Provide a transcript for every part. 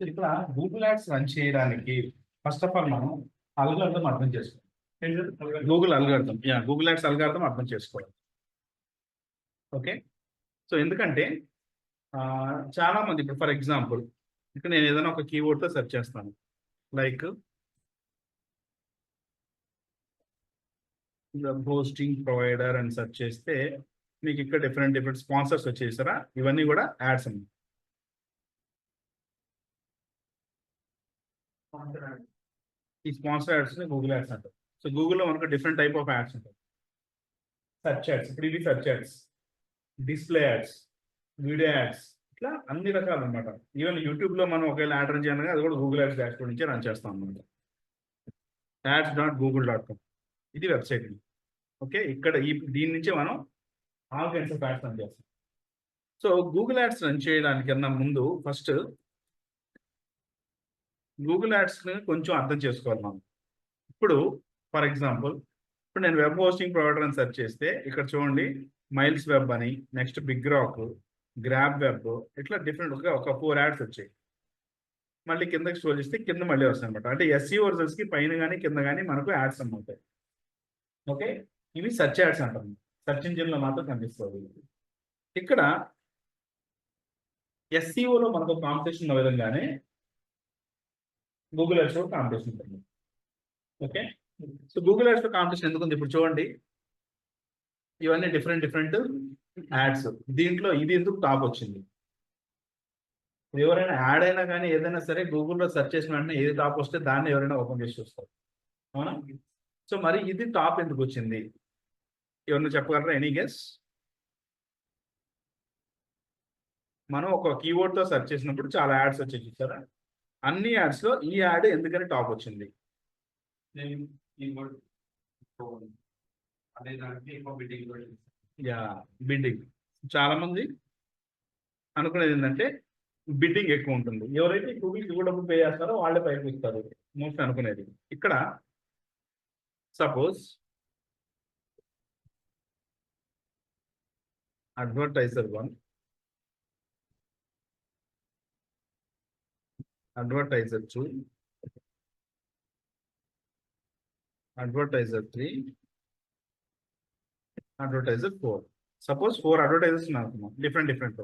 ఇక్కడ Google ads run చేయడానికి first of all మనం అల్గారిథం అర్థం చేసుకోవాలి. గూగుల్ యాడ్స్ అల్గారిథం అర్థం చేసుకోవాలి. ఓకే, సో ఎందుకంటే చాలా మంది ఇప్పుడు ఫర్ ఎగ్జాంపుల్ ఇక్కడ నేను ఏదైనా ఒక కీవర్డ్తో సెర్చ్ చేస్తాను, లైక్ హోస్టింగ్ ప్రొవైడర్ అని సెర్చ్ చేస్తే మీకు ఇక్కడ డిఫరెంట్ స్పాన్సర్స్ వచ్చేసారా, ఇవన్నీ కూడా యాడ్స్ అండి. ఈ స్పాన్సర్ యాడ్స్ గూగుల్ యాడ్స్ అంటారు. సో గూగుల్లో మనకు డిఫరెంట్ టైప్ ఆఫ్ యాడ్స్ ఉంటాయి. సెర్చ్ యాడ్స్, ఇప్పుడు ఇవి search ads, display ads, video ads, ఇట్లా అన్ని రకాలు అనమాట. ఈవెన్ యూట్యూబ్లో మనం ఒకవేళ యాడ్ రన్ చేయాలి, అది కూడా గూగుల్ యాడ్స్ డాష్బోర్డ్ నుంచి రన్ చేస్తాం అనమాట. ads.google.com ఇది వెబ్సైట్. ఓకే, ఇక్కడ దీని నుంచి మనం all kinds of ads run చేస్తాం. సో గూగుల్ యాడ్స్ రన్ చేయడానికన్నా ముందు ఫస్ట్ గూగుల్ యాడ్స్ని కొంచెం అర్థం చేసుకోవాలి మనం. ఇప్పుడు ఫర్ ఎగ్జాంపుల్ ఇప్పుడు నేను వెబ్ హోస్టింగ్ ప్రొవైడర్ అని సెర్చ్ చేస్తే ఇక్కడ చూడండి మైల్స్ వెబ్ అని, next big rock, grab web, ఇట్లా డిఫరెంట్గా ఒక 4 యాడ్స్ వచ్చాయి. మళ్ళీ కిందకి స్క్రోల్ చేస్తే కింద మళ్ళీ వస్తాయి అనమాట. అంటే SEO రిజల్ట్స్కి పైన కానీ కింద కానీ మనకు యాడ్స్ అన్నమాట. ఓకే, ఇవి సెర్చ్ యాడ్స్ అంటారు, సెర్చ్ ఇంజిన్లో మాత్రం కనిపిస్తుంది. ఇక్కడ SEOలో మనకు కాంపిటీషన్ ఉన్న విధంగానే గూగుల్ యాడ్స్లో కాంపిటీషన్ ఉంటుంది. ఓకే, సో గూగుల్ యాడ్స్లో కాంపిటీషన్ ఎందుకు ఉంది? ఇప్పుడు చూడండి ఇవన్నీ డిఫరెంట్ యాడ్స్. దీంట్లో ఇది ఎందుకు టాప్ వచ్చింది? ఎవరైనా యాడ్ అయినా కానీ ఏదైనా సరే గూగుల్లో సెర్చ్ చేసిన వెంటనే ఏది టాప్ వస్తే దాన్ని ఎవరైనా ఓపెన్ చేసి చూస్తారు, అవునా? సో మరి ఇది టాప్ ఎందుకు వచ్చింది? ఎవరైనా చెప్పగలరా? Any guess? మనం ఒక కీవర్డ్తో సెర్చ్ చేసినప్పుడు చాలా యాడ్స్ వచ్చి చూసారా, అన్ని యాడ్స్లో ఈ యాడ్ ఎందుకని టాప్ వచ్చింది? బిడ్డింగ్. చాలా మంది అనుకునేది ఏంటంటే బిడ్డింగ్ ఎక్కువ ఉంటుంది. ఎవరైతే గూగుల్కి ఎక్కువ డబ్బులు పే చేస్తారో వాళ్ళే పైకి ఇస్తారు మోస్ట్ అనుకునేది. ఇక్కడ suppose advertiser 1, advertiser 2, advertiser 3, advertiser 4. Suppose 4 advertisers అనుకున్నాం డిఫరెంట్.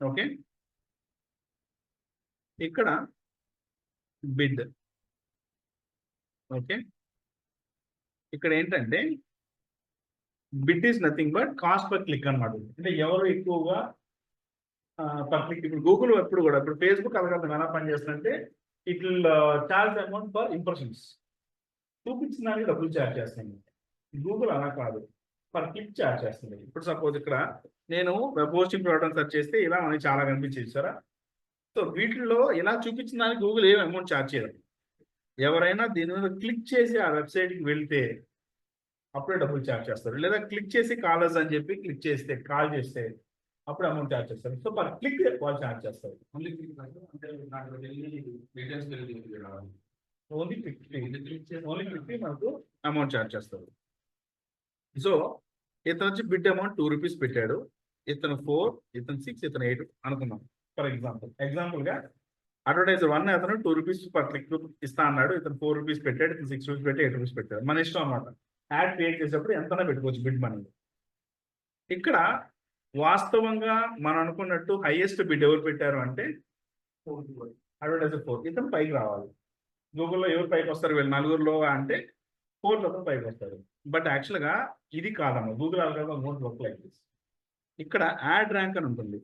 ఓకే, ఇక్కడ బిడ్. ఓకే, ఇక్కడ ఏంటంటే bid is nothing but cost per click అన్నమాట. అంటే ఎవరు ఎక్కువగా పర్ క్లిక్. ఇప్పుడు గూగుల్ ఎప్పుడు కూడా, ఇప్పుడు ఫేస్బుక్ అలగడం ఎలా పనిచేస్తుందంటే it will charge amount for impressions, చూపించిన దానికి డబ్బులు ఛార్జ్ చేస్తుంది. గూగుల్ అలా కాదు, పర్ క్లిక్ ఛార్జ్ చేస్తుంది. ఇప్పుడు సపోజ్ ఇక్కడ నేను వెబ్ హోస్టింగ్ ప్రొవైడర్ సెర్చ్ చేస్తే ఇలా మనకి చాలా కనిపించేది సారా. సో వీటిల్లో ఇలా చూపించిన దానికి గూగుల్ ఏం అమౌంట్ ఛార్జ్ చేయదు. ఎవరైనా దీని మీద క్లిక్ చేసి ఆ వెబ్సైట్కి వెళ్తే అప్పుడే డబ్బులు ఛార్జ్ చేస్తారు. లేదా క్లిక్ చేసి కాలర్స్ అని చెప్పి క్లిక్ చేస్తే కాల్ చేస్తే అప్పుడు అమౌంట్ ఛార్జ్ చేస్తారు. సో పర్ క్లిక్ వాళ్ళు ఛార్జ్ చేస్తారు. ఓన్లీ 50 మనకు అమౌంట్ ఛార్జ్ చేస్తారు. సో ఇతను వచ్చి బిడ్ అమౌంట్ 2 రూపీస్ పెట్టాడు, ఇతను 4, ఇతను 6, ఇతను 8 అనుకున్నాం ఫర్ ఎగ్జాంపుల్గా. అడ్వర్టైజర్ 1 అతను 2 రూపీస్ పర్ క్లిక్ ఇస్తా అన్నాడు, ఇతను 4 రూపీస్ పెట్టాడు, ఇతను 6 రూపీస్ పెట్టి 8 రూపీస్ పెట్టాడు. మన ఇష్టం అనమాట. యాడ్ క్రియేట్ చేసేటప్పుడు ఎంతైనా పెట్టుకోవచ్చు బిడ్ మనీ. ఇక్కడ వాస్తవంగా మనం అనుకున్నట్టు హైయెస్ట్ బిడ్ ఎవరు పెట్టారు అంటే అడ్వర్టైజర్ 4. ఇతను పైకి రావాలి. గూగుల్లో ఎవరు పైకి వస్తారు? వీళ్ళు 4లో అంటే 4 అతను పైకి వస్తారు. బట్ యాక్చువల్గా ఇది కాదమ్మా, Google algorithm won't work like this. ఇక్కడ యాడ్ ర్యాంక్ అని ఉంటుంది.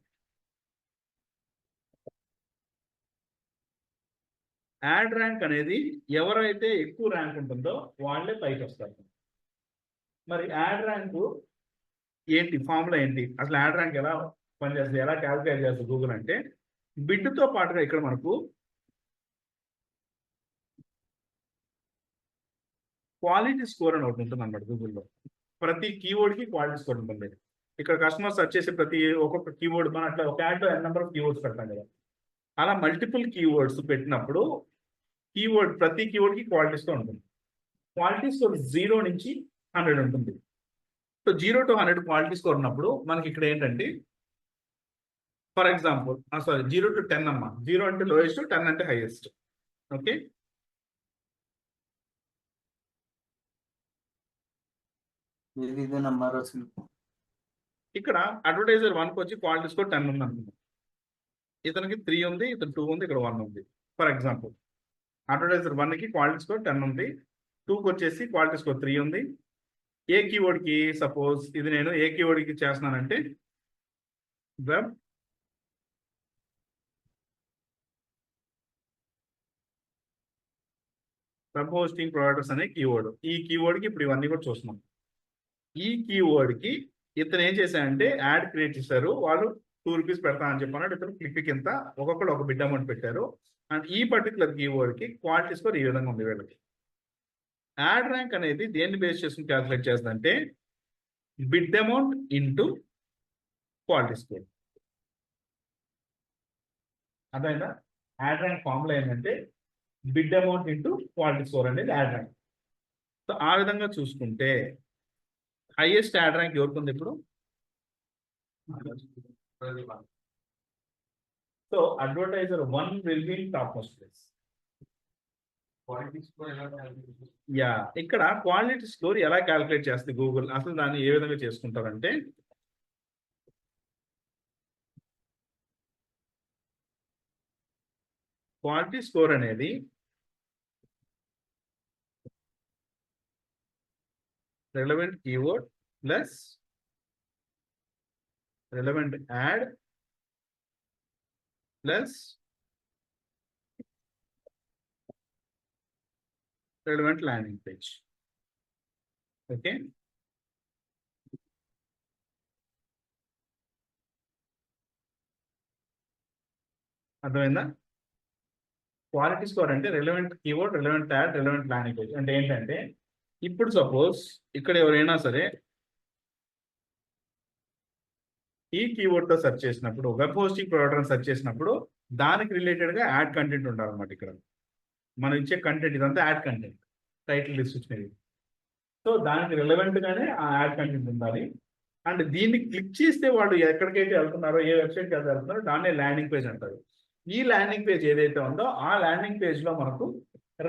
యాడ్ ర్యాంక్ అనేది ఎవరైతే ఎక్కువ ర్యాంక్ ఉంటుందో వాళ్ళే పైకి వస్తారు. మరి యాడ్ ర్యాంకు ఏంటి, ఫార్ములా ఏంటి, అసలు యాడ్ ర్యాంక్ ఎలా పనిచేస్తుంది, ఎలా క్యాలిక్యులేట్ చేస్తుంది గూగుల్ అంటే బిడ్తో పాటుగా ఇక్కడ మనకు క్వాలిటీ స్కోర్ అని ఒకటి ఉంటుంది అన్నమాట. గూగుల్లో ప్రతి కీవర్డ్కి క్వాలిటీ స్కోర్ ఉంటుంది. ఇక్కడ కస్టమర్ సెర్చ్ చేసే ప్రతి ఒక్కొక్క కీవర్డ్ మనం అట్లా ఒక యాడ్లో నెంబర్ ఆఫ్ కీవర్డ్స్ పెడతాం కదా, అలా మల్టిపుల్ కీవర్డ్స్ పెట్టినప్పుడు ప్రతి కీవర్డ్కి క్వాలిటీ స్కోర్ ఉంటుంది. క్వాలిటీ స్కోర్ 0 నుంచి 100 ఉంటుంది. సో 0 to 100 క్వాలిటీ స్కోర్ ఉన్నప్పుడు మనకి ఇక్కడ ఏంటంటే ఫర్ ఎగ్జాంపుల్ సారీ 0 to 10 అమ్మా. 0 అంటే లోయెస్ట్, 10 అంటే హైయెస్ట్. ఓకే, ఇది నంబర్ అసలు ఇక్కడ అడ్వర్టైజర్ 1కి వచ్చి క్వాలిటీ స్కోర్ 10 ఉంది అనుకుందాం. ఇతనికి 3 ఉంది, ఇతను 2 ఉంది, ఇక్కడ 1 ఉంది. ఫర్ ఎగ్జాంపుల్ అడ్వర్టైజర్ 1కి క్వాలిటీ స్కోర్ 10 ఉంది, 2కి వచ్చేసి క్వాలిటీ స్కోర్ 3 ఉంది. ఏ కీవర్డ్కి సపోజ్ ఇది నేను ఏ కీవర్డ్కి చేస్తున్నానంటే వెబ్ హోస్టింగ్ ప్రొవైడర్స్ అనే కీవర్డ్. ఈ కీవర్డ్కి ఇప్పుడు ఇవన్నీ కూడా చూస్తున్నాం. ఈ కీవర్డ్కి ఇతను ఏం చేశాడంటే యాడ్ క్రియేట్ చేశారు. వాళ్ళు 2 రూపీస్ పెడతా అని చెప్పన్నాడు. ఇతను క్లిక్ కింద ఒక్కొక్కరు ఒక బిడ్ అమౌంట్ పెట్టారు. అండ్ ఈ పర్టికులర్ కీవర్డ్కి క్వాలిటీ స్కోర్ ఈ విధంగా ఉంది. వీళ్ళకి యాడ్ ర్యాంక్ అనేది దేన్ని బేస్ చేసుకుని క్యాల్కులేట్ చేస్తుందంటే bid amount into quality score. అదైనా యాడ్ ర్యాంక్ ఫార్ములా ఏంటంటే bid amount into quality score అనేది యాడ్ ర్యాంక్. సో ఆ విధంగా చూసుకుంటే హైయెస్ట్ యాడ్ ర్యాంక్ ఎవరికి ఉంది ఇప్పుడు? So advertiser 1 will be top most place. Yeah, ఇక్కడ క్వాలిటీ స్కోర్ ఎలా క్యాలిక్యులేట్ చేస్తుంది గూగుల్, అసలు దాన్ని ఏ విధంగా చేసుకుంటారంటే క్వాలిటీ స్కోర్ అనేది relevant keyword plus relevant ad plus relevant landing page. Okay, అర్థమైందా? క్వాలిటీ స్కోర్ అంటే relevant keyword, relevant add, relevant landing page. అంటే ఏంటంటే ఇప్పుడు సపోజ్ ఇక్కడ ఎవరైనా సరే ఈ కీవర్డ్ తో సెర్చ్ చేసినప్పుడు, వెబ్ హోస్టింగ్ ప్రొవైడర్ సెర్చ్ చేసినప్పుడు దానికి రిలేటెడ్ గా యాడ్ కంటెంట్ ఉండాలన్నమాట. ఇక్కడ మనం ఇచ్చే కంటెంట్ ఇదంతా add content, title description. So దానికి రిలవెంట్ గానే ఆ యాడ్ కంటెంట్ ఉండాలి. అండ్ దీన్ని క్లిక్ చేస్తే వాళ్ళు ఎక్కడికైతే వెళ్తున్నారో, ఏ వెబ్సైట్కి అయితే వెళ్తున్నారో దాన్నే ల్యాండింగ్ పేజ్ అంటారు. ఈ ల్యాండింగ్ పేజ్ ఏదైతే ఉందో ఆ ల్యాండింగ్ పేజ్ లో మనకు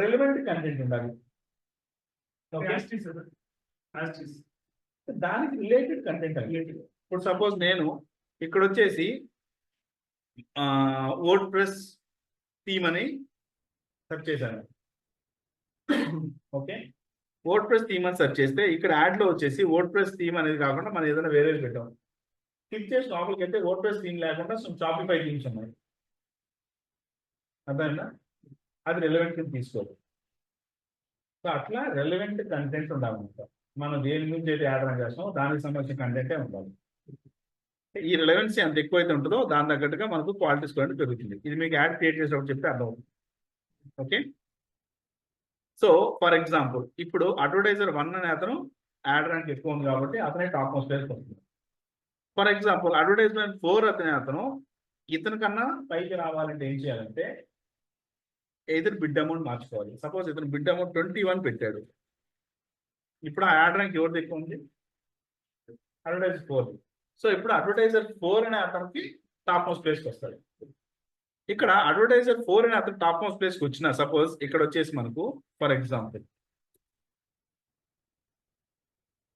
రిలవెంట్ కంటెంట్ ఉండాలి. దానికి రిలేటెడ్ కంటెంట్ రిలేటెడ్. ఇప్పుడు సపోజ్ నేను ఇక్కడ వచ్చేసి వర్డ్ ప్రెస్ థీమ్ అని సెర్చ్ చేశాను. ఓకే, వర్డ్ ప్రెస్ థీమ్ అని సెర్చ్ చేస్తే ఇక్కడ యాడ్ లో వచ్చేసి వర్డ్ ప్రెస్ థీమ్ అనేది కాకుండా మనం ఏదైనా వేరే పెట్టాం. క్లిక్ చేసి లోపలికి అయితే వర్డ్ ప్రెస్ థీమ్ లేకుండా షాపిఫై థీమ్స్ ఉన్నాయి. అర్థమైందా? అది రిలవెంట్ తీసుకోదు. సో అట్లా రెలవెంట్ కంటెంట్ ఉండాలన్నమాట. మనం దేని గురించి అయితే యాడ్ రన్ చేస్తామో దానికి సంబంధించిన కంటెంటే ఉండాలి. ఈ రిలవెన్సీ ఎంత ఎక్కువైతే ఉంటుందో దాని తగ్గట్టుగా మనకు క్వాలిటీ స్కోర్ అనేది పెరుగుతుంది. ఇది మీకు యాడ్ క్రియేట్ చేసేటప్పుడు చెప్తే అర్థమవుతుంది. ఓకే, సో ఫర్ ఎగ్జాంపుల్ ఇప్పుడు అడ్వర్టైజర్ 1 అనే అతను యాడ్ ర్యాంక్ ఎక్కువ ఉంది కాబట్టి అతనే టాప్ మోస్ట్ ప్లేస్కి వస్తుంది. ఫర్ ఎగ్జాంపుల్ అడ్వర్టైజ్మెంట్ 4 అతను ఇతని కన్నా పైకి రావాలంటే ఏం చేయాలంటే ఎదురు బిడ్ అమౌంట్ మార్చుకోవాలి. సపోజ్ ఇతను బిడ్ అమౌంట్ 21 పెట్టాడు. ఇప్పుడు ఆ యాడ్ ర్యాంక్ ఎవరిది ఎక్కువ ఉంది? అడ్వర్టైజర్ 4. సో ఇప్పుడు అడ్వర్టైజర్ 4 అనే అతనికి టాప్ మోస్ట్ ప్లేస్కి వస్తాడు. ఇక్కడ అడ్వర్టైజర్ 4 అనే అతను టాప్ మోస్ట్ ప్లేస్కి వచ్చిన సపోజ్ ఇక్కడ వచ్చేసి మనకు ఫర్ ఎగ్జాంపుల్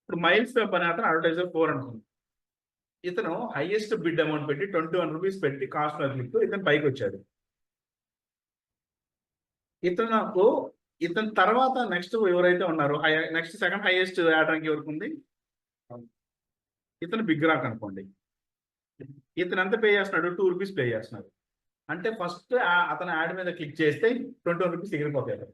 ఇప్పుడు మైల్స్ వెబ్ అనే అతను అడ్వర్టైజర్ 4 అనుకుంది. ఇతను హైయెస్ట్ బిడ్ అమౌంట్ పెట్టి 21 రూపీస్ పెట్టి కాస్ట్ క్లిక్ ఇతను పైకి వచ్చాడు. ఇతని తర్వాత నెక్స్ట్ ఎవరైతే ఉన్నారో next second highest ad rank ఎవరికి ఉంది? ఇతను బిగ్ రాక్ అనుకోండి. ఇతను ఎంత పే చేస్తున్నాడు? 2 రూపీస్ పే చేస్తున్నాడు. అంటే ఫస్ట్ అతను యాడ్ మీద క్లిక్ చేస్తే 21 రూపీస్ ఎగిరిపోతాయి.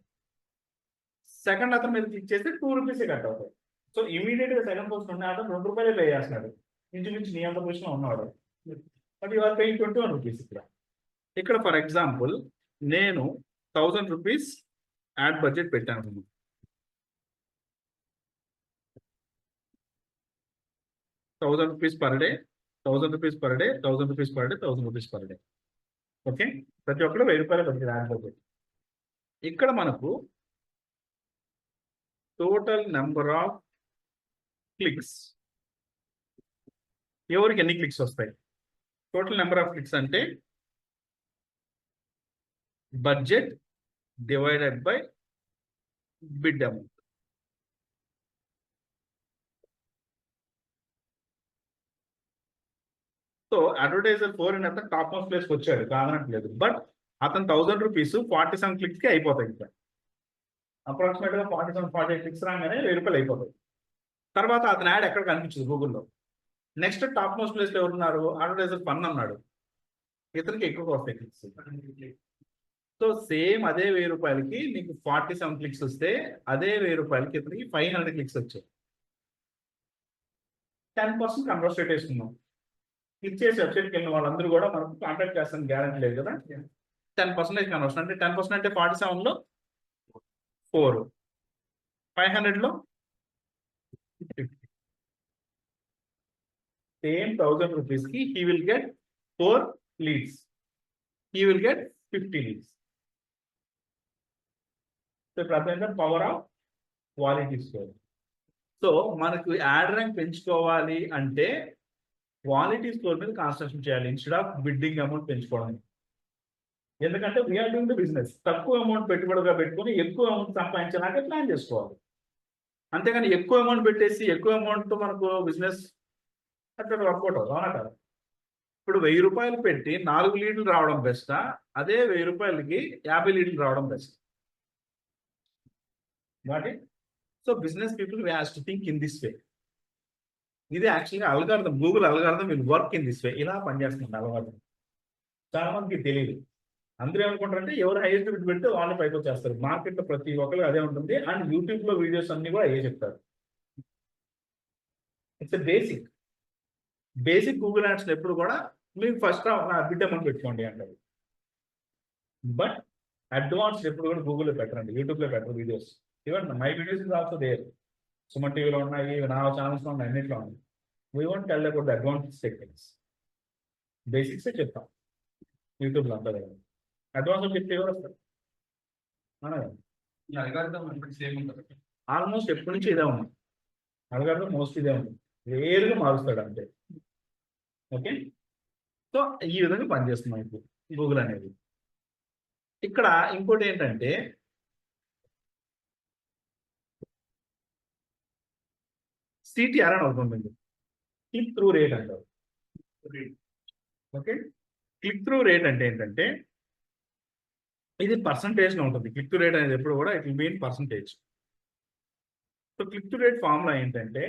సెకండ్ అతని మీద క్లిక్ చేస్తే 2 రూపీస్ కట్ అవుతాయి. సో ఇమీడియట్ గా సెకండ్ పొజిషన్ ఉన్న అతను 2 రూపాయలే పే చేస్తున్నాడు. ఇంచుమించు నీ అంత పొజిషన్ ఉన్నాడు. But you are paying 21 rupees. ఇక్కడ ఫర్ ఎగ్జాంపుల్ నేను 1000 రూపీస్ యాడ్ బడ్జెట్ పెట్టాను. 1000 rupees per day, 1000 rupees per day, 1000 rupees per day, 1000 rupees per day. Okay, ప్రతి ఒక్కరు 1000 రూపాయలు బడ్జెట్ యాడ్ బడ్జెట్. ఇక్కడ మనకు టోటల్ నెంబర్ ఆఫ్ క్లిక్స్, ఎవరికి ఎన్ని క్లిక్స్ వస్తాయి? టోటల్ నెంబర్ ఆఫ్ క్లిక్స్ అంటే budget divided by bid amount. So advertiser 4 అని అతను టాప్ మోస్ట్ ప్లేస్కి వచ్చాడు కాదనట్లేదు, బట్ అతను 1000 రూపీస్ 47 క్లిక్స్కి అయిపోతాయి. ఇంకా అప్రాక్సిమేట్గా 47-48 క్లిక్స్ రాగానే 1000 రూపాయలు అయిపోతాయి. తర్వాత అతని యాడ్ ఎక్కడ కనిపించదు గూగుల్లో. నెక్స్ట్ టాప్ మోస్ట్ ప్లేస్లో ఎవరున్నారు, అడ్వర్టైజర్ 1 అన్నాడు, ఇతనికి ఎక్కువ వస్తాయి క్లిక్స్. సో సేమ్ అదే 1000 రూపాయలకి నీకు 47 క్లిక్స్ వస్తే అదే 1000 రూపాయలకి ఇతనికి 500 క్లిక్స్ వచ్చాయి. 10% కన్వర్ట్ రేట్ వేసుకున్నాం. క్లిక్ చేసి వెబ్సైట్కి వెళ్ళిన వాళ్ళందరూ కూడా మనకు కాంటాక్ట్ చేస్తాను గ్యారెంటీ లేదు కదా. 10% కన్వర్షన్ అంటే 10% అంటే 47లో 4, 500లో 50. సేమ్ 1000 రూపీస్కి he will get 4 leads. He will get 50 leads. So ఇప్పుడు అర్థమైందా power of quality score. So మనకు యాడ్ ర్యాంక్ పెంచుకోవాలి అంటే క్వాలిటీ స్కోర్ మీద కాన్సన్ట్రేషన్ చేయాలి ఇన్స్టెడ్ ఆఫ్ బిడ్డింగ్ అమౌంట్ పెంచుకోవడం. ఎందుకంటే వీఆర్ డూయింగ్ ద బిజినెస్. తక్కువ అమౌంట్ పెట్టుబడిగా పెట్టుకుని ఎక్కువ అమౌంట్ సంపాదించాలంటే ప్లాన్ చేసుకోవాలి. అంతేగాని ఎక్కువ అమౌంట్ పెట్టేసి ఎక్కువ అమౌంట్తో మనకు బిజినెస్ అట్లా వర్కౌట్ అవుతుంది, అవునా కదా. ఇప్పుడు 1000 రూపాయలు పెట్టి 4 లీడ్లు రావడం బెస్టా, అదే 1000 రూపాయలకి 50 లీడ్లు రావడం best. What it. So business people we has to think in this way. ఇది యాక్చువల్గా algorithm, Google algorithm will work in this way. ఇలా పనిచేస్తుంది అల్గారిథం. చాలా మందికి తెలియదు. అందరూ ఏమనుకుంటారంటే ఎవరు హైయెస్ట్ బిడ్ పెడితే వాళ్ళు పైకి వచ్చేస్తారు. మార్కెట్లో ప్రతి ఒక్కరు అదే ఉంటుంది. అండ్ యూట్యూబ్లో వీడియోస్ అన్ని కూడా అయ్యే చెప్తారు. ఇట్స్ బేసిక్ గూగుల్ యాడ్స్ ఎప్పుడు కూడా మీరు ఫస్ట్ బిడ్ అమౌంట్ పెట్టుకోండి అంటారు. బట్ అడ్వాన్స్డ్ ఎప్పుడు కూడా గూగుల్లో పెట్టరండి, యూట్యూబ్లో పెట్టరు videos. Even my videos is also there. Suman టీవీలో ఉన్నాయి, నా ఛానల్స్లో ఉన్నాయి, అన్నింటిలో ఉన్నాయి. We want tell about the advance techniques. బేసిక్సే చెప్తాం యూట్యూబ్లో అంతా కదా. అడ్వాన్స్ చెప్తే ఎవరు వస్తారు? ఆల్మోస్ట్ ఎప్పటి నుంచి ఇదే ఉంది అల్గారిథం, మోస్ట్ ఇదే ఉంది. వేరుగా మారుస్తాడు అంతే. ఓకే, సో ఈ విధంగా పనిచేస్తున్నాం ఇప్పుడు గూగుల్ అనేది. ఇక్కడ ఇంకోటి ఏంటంటే సిటిఆర్ అని అవుతుంది, క్లిక్ త్రూ రేట్ అంటారు. ఓకే, క్లిక్ త్రూ రేట్ అంటే ఏంటంటే ఇది పర్సంటేజ్లో ఉంటుంది. క్లిక్ త్రూ రేట్ అనేది ఎప్పుడు కూడా it will be in percentage. So click through rate formula ఏంటంటే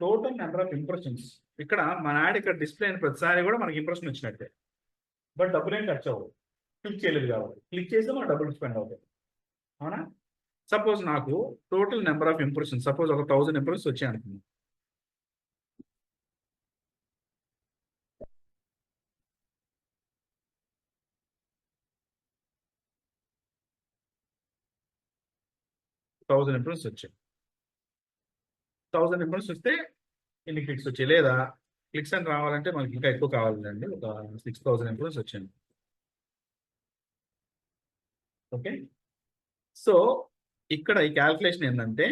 టోటల్ నెంబర్ ఆఫ్ ఇంప్రెషన్స్. ఇక్కడ మన యాడ్ ఇక్కడ డిస్ప్లే అయిన ప్రతిసారి కూడా మనకి ఇంప్రెషన్ వచ్చినట్టే, బట్ డబ్బులు ఏం ఖర్చు అవ్వదు, క్లిక్ చేయలేదు కాబట్టి. క్లిక్ చేస్తే మన డబ్బులు స్పెండ్ అవుతాయి, అవునా. సపోజ్ నాకు total number of impressions, suppose ఒక 1000 ఇంప్రెషన్స్ వచ్చాయి అనుకున్నాను. ఇంప్రెషన్స్ వచ్చాయి. 1000 ఇంప్రెషన్స్ వస్తే ఎన్ని క్లిక్స్ వచ్చాయి, లేదా క్లిక్స్ అని రావాలంటే మనకి ఇంకా ఎక్కువ కావాలండి. ఒక 6000 ఇంప్రెషన్స్ వచ్చాయి. ఓకే, సో ఇక్కడ ఈ క్యాల్కులేషన్ ఏంటంటే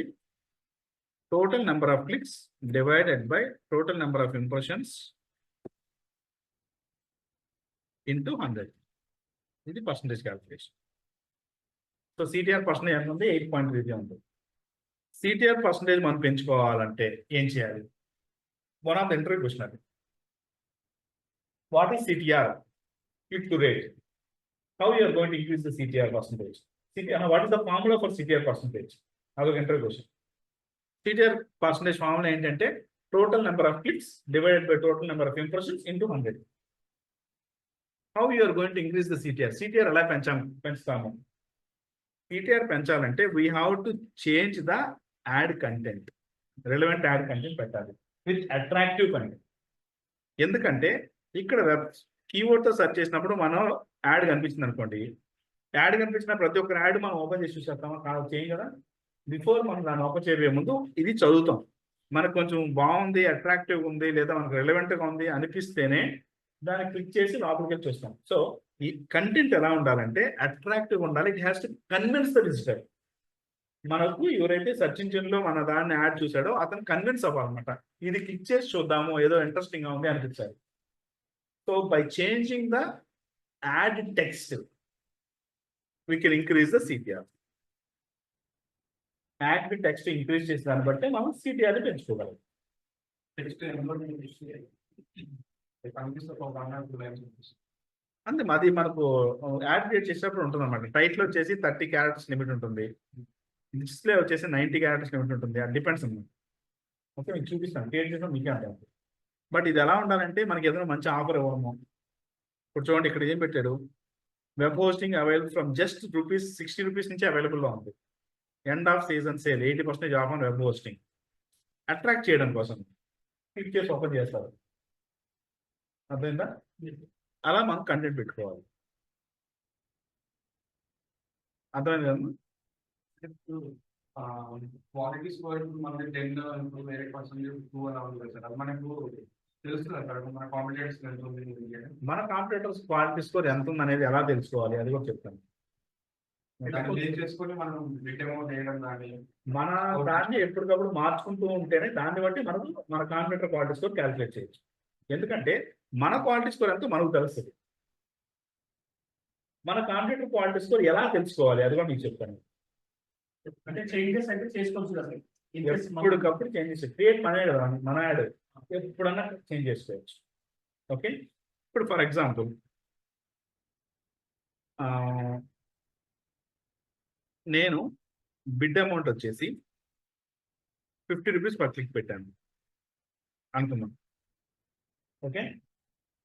total number of clicks divided by total number of impressions into 100. ఇది percentage calculation. So CTR percentage ఎంత ఉంది? 8.33 ఉంది. సిటిఆర్ పర్సంటేజ్ మనం పెంచుకోవాలంటే ఏం చేయాలి? One of the interview question అది. What is CTR? Click to rate. How you are going to increase the CTR percentage? What is the formula for CTR percentage? అదొక interview question. CTR percentage formula ఏంటంటే total number of clicks divided by total number of impressions into 100. How you are going to increase the CTR? CTR ఎలా పెంచుతాము? CTR పెంచాలంటే we have to change the ad content. Relevant ad content పెట్టాలి with attractive content. ఎందుకంటే ఇక్కడ కీవర్డ్తో search చేసినప్పుడు మనం add కనిపించింది అనుకోండి, యాడ్ కనిపించిన ప్రతి ఒక్కరు యాడ్ మనం ఓపెన్ చేసి చూసేస్తామా? కాదు, చేయం కదా. బిఫోర్ మనం దాన్ని ఓపెన్ చేయబోయే ముందు ఇది చదువుతాం. మనకు కొంచెం బాగుంది, అట్రాక్టివ్గా ఉంది, లేదా మనకు రిలవెంట్గా ఉంది అనిపిస్తేనే దాన్ని క్లిక్ చేసి లోపలికి వెళ్ళి చూస్తాం. సో ఈ కంటెంట్ ఎలా ఉండాలంటే అట్రాక్టివ్ ఉండాలి. It has to convince the visitor. మనకు ఎవరైతే సెర్చ్ ఇంజిన్లో మన దాన్ని యాడ్ చూసాడో అతను కన్విన్స్ అవ్వాలన్నమాట. ఇది క్లిక్ చేసి చూద్దాము, ఏదో ఇంట్రెస్టింగ్గా ఉంది అనిపించాలి. So by changing the add text we can increase the CTR. Add text increase చేసిన దాన్ని బట్టి మనం సిటిఆర్ పెంచుకోగలం. అంతే అది మనకు యాడ్ క్రియేట్ చేసినప్పుడు ఉంటుంది అనమాట. టైటిల్ వచ్చేసి 30 క్యారెక్టర్స్ లిమిట్ ఉంటుంది, డిస్ప్లే వచ్చేసి 90 క్యారెక్టర్స్ లిమిట్ ఉంటుంది. అది డిపెండ్స్ అన్నమాట. ఓకే, మీకు చూపిస్తాను, క్రియేట్ చేసిన మీకే అంటాను. బట్ ఇది ఎలా ఉండాలంటే మనకి ఏదైనా మంచి ఆఫర్ ఇవ్వడము. ఇప్పుడు చూడండి ఇక్కడ ఏం పెట్టాడు, web hosting available from just ₹60 నుంచి అవైలబుల్లో ఉంది. End of season sale 80% of on web hosting. Attract చేయడం కోసం క్లిక్ చేసి ఓపెన్ చేస్తారు. అర్థమైందా? అలా మనం కంటెంట్ పెట్టుకోవాలి. అర్థమైంది కదా? క్వాలిటీ స్కోర్ మనకి 10 వేరే పర్సెంటేజ్ 2 అలా ఉంది కదా సార్, అది మనకు తెలుస్తుంది సార్. మన కాంపిటేటర్స్ మన కాంపిటేటర్స్ క్వాలిటీ స్కోర్ ఎంత ఉంది అనేది ఎలా తెలుసుకోవాలి అది కూడా చెప్తాను. చేసుకొని మనం డెమో చేయడం కానీ మన దాన్ని ఎప్పటికప్పుడు మార్చుకుంటూ ఉంటేనే దాన్ని బట్టి మనం మన కాంపిటేటర్ క్వాలిటీ స్కోర్ క్యాలిక్యులేట్ చేయొచ్చు. ఎందుకంటే మన క్వాలిటీ స్కోర్ ఎంతో మనకు తెలుస్తుంది. మన కాంపిటేటర్ క్వాలిటీ స్కోర్ ఎలా తెలుసుకోవాలి అది కూడా మీకు చెప్తాను. అంటే చేంజెస్ అయితే చేసుకోవచ్చు కదా. ఎప్పటికప్పుడు చేంజెస్ క్రియేట్ మన యాడ్ ఎప్పుడన్నా చేంజ్ చేసుకోవచ్చు. ఓకే, ఇప్పుడు ఫర్ ఎగ్జాంపుల్ నేను బిడ్ అమౌంట్ వచ్చేసి ₹50 పర్ క్లిక్ పెట్టాను అనుకున్నాం. ఓకే,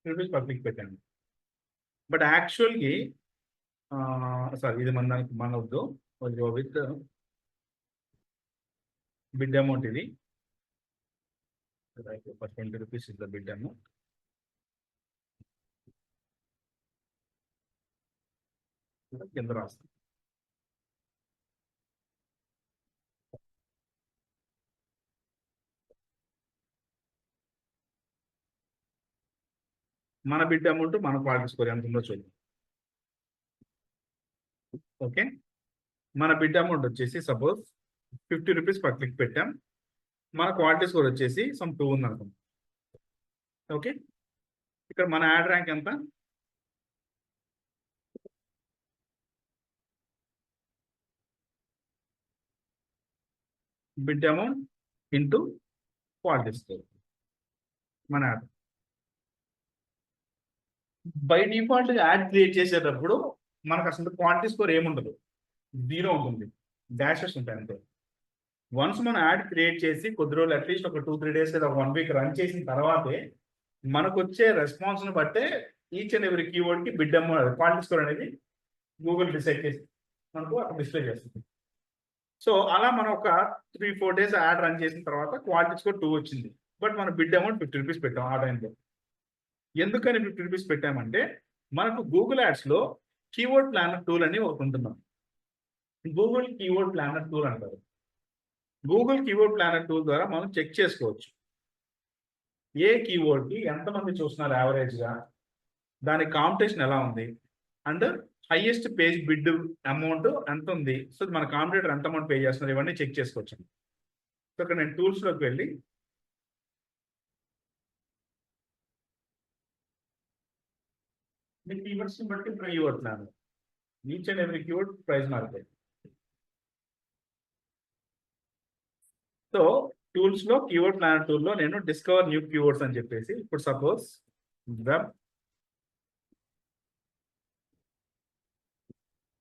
₹50 పర్ క్లిక్ పెట్టాను. బట్ యాక్చువల్గా సారీ, ఇది మన వద్దు, విత్ బిడ్ అమౌంట్ ఇది ₹20 ఇస్ ద బిడ్ అమౌంట్. కింద రాస్తాం. మన బిడ్ అమౌంట్ మన క్వాలిటీ స్కోర్ ఎంత ఉందో చూద్దాం. ఓకే, మన బిడ్ అమౌంట్ వచ్చేసి సపోజ్ ₹50 పర్ క్లిక్ పెట్టాం. మన క్వాలిటీ స్కోర్ వచ్చేసి సమ్ 2 ఉంది అనుకుందాం. ఓకే, ఇక్కడ మన యాడ్ ర్యాంక్ ఎంత? Bid amount into quality score మన ad. By default ad create చేసేటప్పుడు మనకు అసలు క్వాలిటీ స్కోర్ ఏముండదు, 0 ఉంటుంది, డాషెస్ ఉంటాయి అంతే. వన్స్ మనం యాడ్ క్రియేట్ చేసి కొద్ది రోజులు అట్లీస్ట్ ఒక 2-3 డేస్ లేదా 1 వీక్ రన్ చేసిన తర్వాతే మనకు వచ్చే రెస్పాన్స్ని బట్టే ఈచ్ అండ్ ఎవ్రీ కీవర్డ్కి బిడ్ అమౌంట్ క్వాలిటీ స్కోర్ అనేది గూగుల్ డిసైడ్ చేసి మనకు అక్కడ డిస్ప్లే చేస్తుంది. సో అలా మనం ఒక 3-4 డేస్ యాడ్ రన్ చేసిన తర్వాత క్వాలిటీ స్కోర్ 2 వచ్చింది. బట్ మన బిడ్ అమౌంట్ ₹50 పెట్టాం ఆ టైంలో. ఎందుకని ₹50 పెట్టామంటే మనకు గూగుల్ యాడ్స్లో కీవర్డ్ ప్లానర్ టూల్ అని ఒకటి ఉంటున్నాం. గూగుల్ కీవర్డ్ ప్లానర్ టూల్ అంటారు. గూగుల్ కీవర్డ్ ప్లానర్ టూల్ ద్వారా మనం చెక్ చేసుకోవచ్చు ఏ కీవర్డ్కి ఎంతమంది చూస్తున్నారు యావరేజ్గా, దాని కాంపిటీషన్ ఎలా ఉంది, and highest page bid amount ఎంత ఉంది, సో మన కాంపిటేటర్ ఎంత అమౌంట్ పే చేస్తున్నారు, ఇవన్నీ చెక్ చేసుకోవచ్చు. సో ఇక్కడ నేను టూల్స్లోకి వెళ్ళి కీవర్డ్స్ బట్టి keyword planner each and every keyword price మారుతాయి. సో టూల్స్ లో కీవర్డ్ ప్లానర్ టూల్ లో నేను డిస్కవర్ న్యూ కీవర్డ్స్ అని చెప్పేసి ఇప్పుడు సపోజ్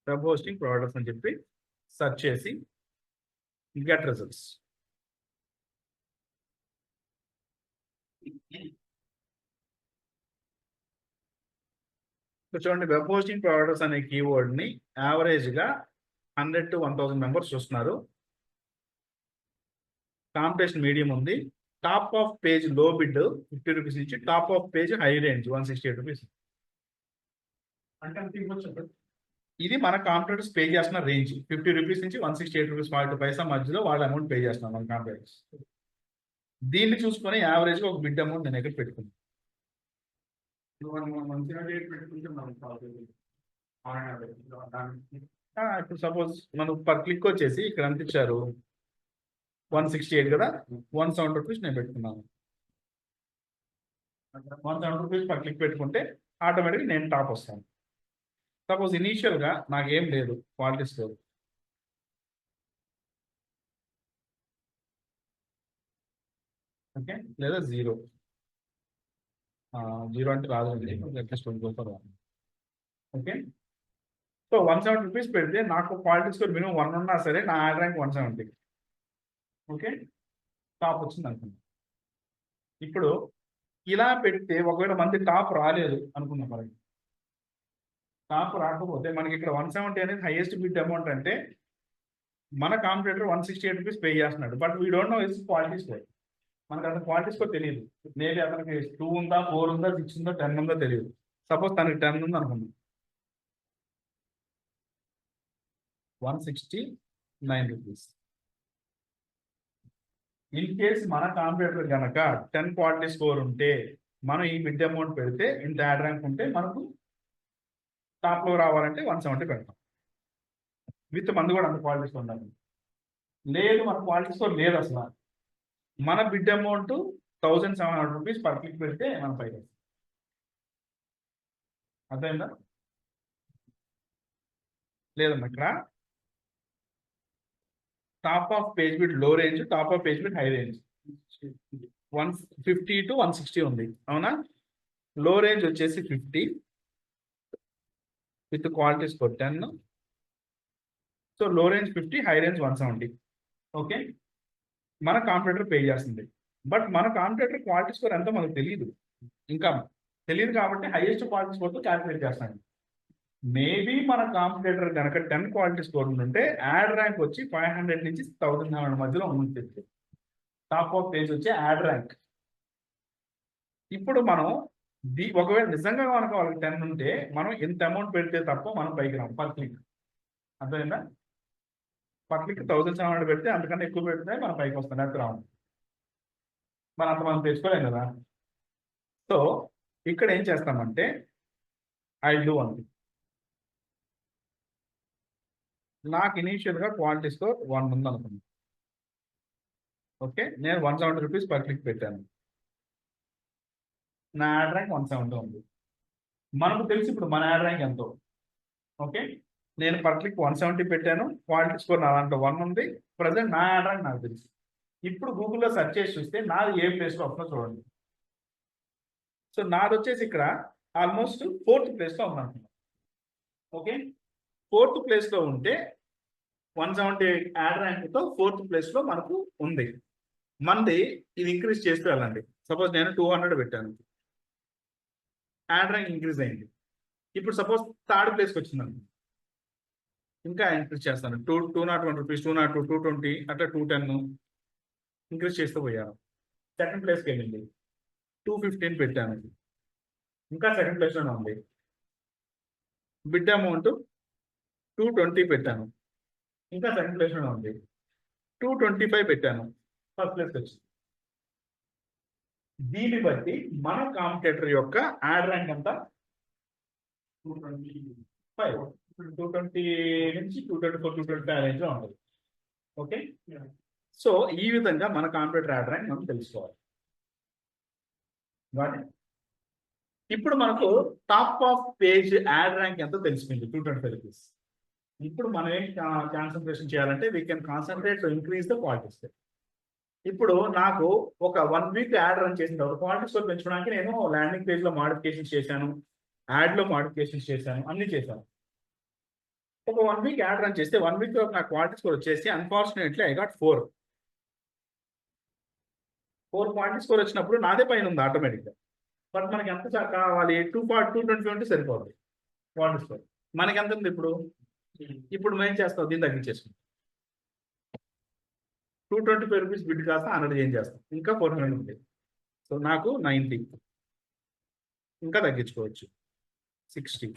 వెబ్ హోస్టింగ్ ప్రొవైడర్స్ అని చెప్పి సెర్చ్ చేసి గెట్ రిజల్ట్స్. చూడండి, వెబ్ హోస్టింగ్ ప్రొవైడర్స్ అనే కీవర్డ్ ని యావరేజ్ గా 100 to 1000 మెంబర్స్ చూస్తున్నారు. కాంపిటీషన్ మీడియం ఉంది. టాప్ ఆఫ్ పేజ్ లో బిడ్ ₹50 నుంచి top of page high range ₹168. అంటే ఇది మన కాంపిటేటర్స్ పే చేస్తున్న రేంజ్ ₹50 నుంచి ₹168 మధ్యలో వాళ్ళ అమౌంట్ పే చేస్తున్నారు మన కాంపిటేటర్స్. దీన్ని చూసుకొని యావరేజ్ గా ఒక బిడ్ అమౌంట్ నేను ఎక్కడ పెట్టుకున్నాను. మంచిగా డేట్ పెట్టుకుంటే మనం ఇప్పుడు సపోజ్ మనం పర్ క్లిక్ వచ్చేసి ఇక్కడ ఎంత ఇచ్చారు, 168 కదా, ₹170 నేను పెట్టుకున్నాను. రూపీస్ పర్ క్లిక్ పెట్టుకుంటే ఆటోమేటిక్గా నేను టాప్ వస్తాను. సపోజ్ ఇనీషియల్గా నాకేం లేదు క్వాలిటీ స్కోర్, ఓకే, లేదా 0 అంటే రాదండి, అట్లీస్ట్ ఓకే. సో 170 రూపీస్ పెడితే నాకు క్వాలిటీ స్కోర్ మినిమం 1 ఉన్నా సరే నా యాడ్ ర్యాంక్ 170, ఓకే, టాప్ వచ్చింది అనుకుందాం. ఇప్పుడు ఇలా పెడితే ఒకవేళ మంది టాప్ రాలేదు అనుకుందాం, మనకి టాప్ రాకపోతే మనకి ఇక్కడ 170 అనేది హైయెస్ట్ బిడ్ అమౌంట్ అంటే మన కాంపిటేటర్ 168 రూపీస్ పే చేస్తున్నాడు. But we don't know is quality score. మనకు అతను క్వాలిటీ స్కోర్ తెలియదు. మేబీ అతనికి 2 ఉందా, 4 ఉందా, 6 ఉందా, 10 ఉందో తెలియదు. సపోజ్ తనకి 10 ఉంది అనుకుందాం, 169 రూపీస్. ఇన్ కేస్ మన కాంపిటేటర్ కనుక 10 క్వాలిటీ స్కోర్ ఉంటే మనం ఈ బిడ్ అమౌంట్ పెడితే ఇంత యాడ్ ర్యాంక్ ఉంటే మనకు టాప్లో రావాలంటే 170 పెడతాం. విత్ మంది కూడా అంత క్వాలిటీ స్కోర్ ఉండాలి. లేదు మన క్వాలిటీ స్కోర్ లేదు అసలు, మన bid amount 1700 rupees per click పెడితే మనం పైకి వస్తాం. అర్థమైందా? లేదమ్మా, ఇక్కడ top of page bid low range, top of page bid high range 150 to 160 ఉంది, అవునా? లో రేంజ్ వచ్చేసి 50 with quality score 10. So low range 50, high range 170, okay. మన కాంపిటేటర్ పే చేస్తుంది. బట్ మన కాంపిటేటర్ క్వాలిటీ స్కోర్ ఎంతో మనకు తెలియదు, ఇంకా తెలియదు కాబట్టి హైయెస్ట్ క్వాలిటీ స్కోర్తో క్యాలిక్యులేట్ చేస్తాను. మేబీ మన కాంపిటేటర్ కనుక 10 క్వాలిటీ స్కోర్ ఉంటే యాడ్ ర్యాంక్ వచ్చి 500 నుంచి 1700 మధ్యలో ఉంటుంది. టాప్ ఆఫ్ పేజ్ వచ్చి యాడ్ ర్యాంక్. ఇప్పుడు మనం ఒకవేళ నిజంగా మనకు వాళ్ళకి 10 ఉంటే మనం ఇంత అమౌంట్ పెడితే తప్ప మనం పైకి రాం పర్ క్లిక్. అర్థమైందా? పర్ క్లిక్ 1700 పెడితే అంతకన్నా ఎక్కువ పెడితే మనం పైకి వస్తాం, లేకపోతే రాము. మనం అంత మనం తెచ్చుకోలేం కదా. సో ఇక్కడ ఏం చేస్తామంటే ఐ డూ అంతే. నాకు ఇనీషియల్గా క్వాలిటీ స్కోర్ 1 ఉంది అనుకుంది, ఓకే. నేను 170 రూపీస్ పర్ క్లిక్ పెట్టాను, నా యాడ్ ర్యాంక్ 170 ఉంది. మనకు తెలిసి ఇప్పుడు మన యాడ్ ర్యాంక్ ఎంతో, ఓకే. నేను పర్ క్లిక్ 170 పెట్టాను, క్వాలిటీ స్కోర్ నా దాంట్లో 1 ఉంది. ప్రజెంట్ నా యాడ్ ర్యాంక్ నాకు తెలుసు. ఇప్పుడు గూగుల్లో సెర్చ్ చేసి చూస్తే నాది ఏ ప్లేస్లో వస్తుందో చూడండి. సో నాది వచ్చేసి ఇక్కడ ఆల్మోస్ట్ 4th ప్లేస్లో ఉందనుకున్నాను, ఓకే. 4th ప్లేస్లో ఉంటే 170 యాడ్ ర్యాంక్తో 4th ప్లేస్లో మనకు ఉంది. మనది ఇది ఇంక్రీజ్ చేస్తూ వెళ్ళండి. సపోజ్ నేను 200 పెట్టాను, యాడ్ ర్యాంక్ ఇంక్రీజ్ అయింది. ఇప్పుడు సపోజ్ 3rd ప్లేస్కి వచ్చిందండి, ఇంకా ఇంక్రీజ్ చేస్తాను. 201 రూపీస్, 202, 220, అట్లా 210 ఇంక్రీజ్ చేస్తూ పోయాను. 2nd ప్లేస్కి వెళ్ళింది, 215 పెట్టాను, ఇంకా 2nd ప్లేస్లోనే ఉంది. బిడ్ అమౌంట్ 220 పెట్టాను, ఇంకా 2nd ప్లేస్లోనే ఉంది. 225 పెట్టాను, 1st ప్లేస్కి వచ్చింది. దీన్ని బట్టి మన కాంపిటేటర్ యొక్క యాడ్ ర్యాంక్ అంతా 225, 220 నుంచి 224, 225 రేంజ్లో ఉంటుంది, ఓకే. సో ఈ విధంగా మన కాంపిటేటర్ యాడ్ ర్యాంక్ మనం తెలుసుకోవాలి. ఇప్పుడు మనకు top of page add rank ఎంతో తెలిసిపోయింది, 225 రూపీస్. ఇప్పుడు మనం ఏం కాన్సన్ట్రేషన్ చేయాలంటే we can concentrate to increase the quality score. ఇప్పుడు నాకు ఒక 1 వీక్ యాడ్ రన్ చేసిన తర్వాత క్వాలిటీ స్కోర్ పెంచుకోవడానికి నేను ల్యాండింగ్ పేజ్లో మాడిఫికేషన్స్ చేశాను, యాడ్లో మాడిఫికేషన్స్ చేశాను, అన్ని చేశాను. ఒక 1 వీక్ యాడ్ రన్ చేస్తే 1 వీక్ నా క్వాలిటీ స్కోర్ వచ్చేసి unfortunately I got 4 quality score వచ్చినప్పుడు నాదే పైన ఉంది ఆటోమేటిక్గా. బట్ మనకి ఎంత కావాలి? 225 ఉంటే సరిపోతుంది క్వాలిటీ స్కోర్. మనకి ఎంత ఉంది ఇప్పుడు? ఇప్పుడు మేము చేస్తాం, దీన్ని తగ్గించేసుకుంటాం. 225 రూపీస్ బిడ్ కాస్త 100 ఏం చేస్తాం, ఇంకా 400 ఉంది. సో నాకు 90, ఇంకా తగ్గించుకోవచ్చు 60.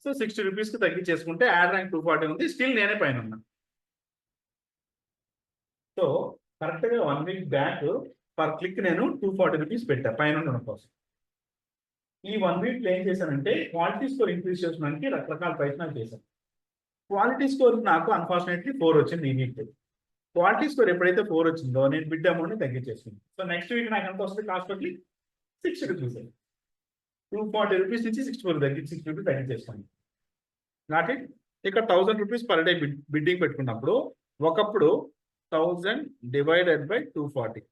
సో 60 రూపీస్కి తగ్గించేసుకుంటే యాడ్ ర్యాంక్ 240 ఉంది. స్టిల్ నేనే పైన ఉన్నా. సో కరెక్ట్గా 1 వీక్ బ్యాక్ పర్ క్లిక్ నేను 240 రూపీస్ పెట్టా పైన ఉండడం కోసం. ఈ 1 వీక్లో ఏం చేశానంటే క్వాలిటీ స్కోర్ ఇంక్రీజ్ చేసుకోవడానికి రకరకాల ప్రయత్నాలు చేశాను. క్వాలిటీ స్కోర్ నాకు అన్ఫార్చునేట్లీ 4 వచ్చింది ఈ వీక్. క్వాలిటీ స్కోర్ ఎప్పుడైతే 4 వచ్చిందో నేను బిడ్ అమౌంట్ తగ్గించేసుకున్నాను. సో నెక్స్ట్ వీక్ నాకు ఎంత వస్తుంది cost per click 6 rupees. 240 rupees నుంచి 64 6 రూపీస్ తగ్గించేసుకోండి. Not it. ఇక్కడ 1000 రూపీస్ పర్ డే బిడ్డింగ్ పెట్టుకున్నప్పుడు ఒకప్పుడు 1000 డివైడెడ్ బై 240.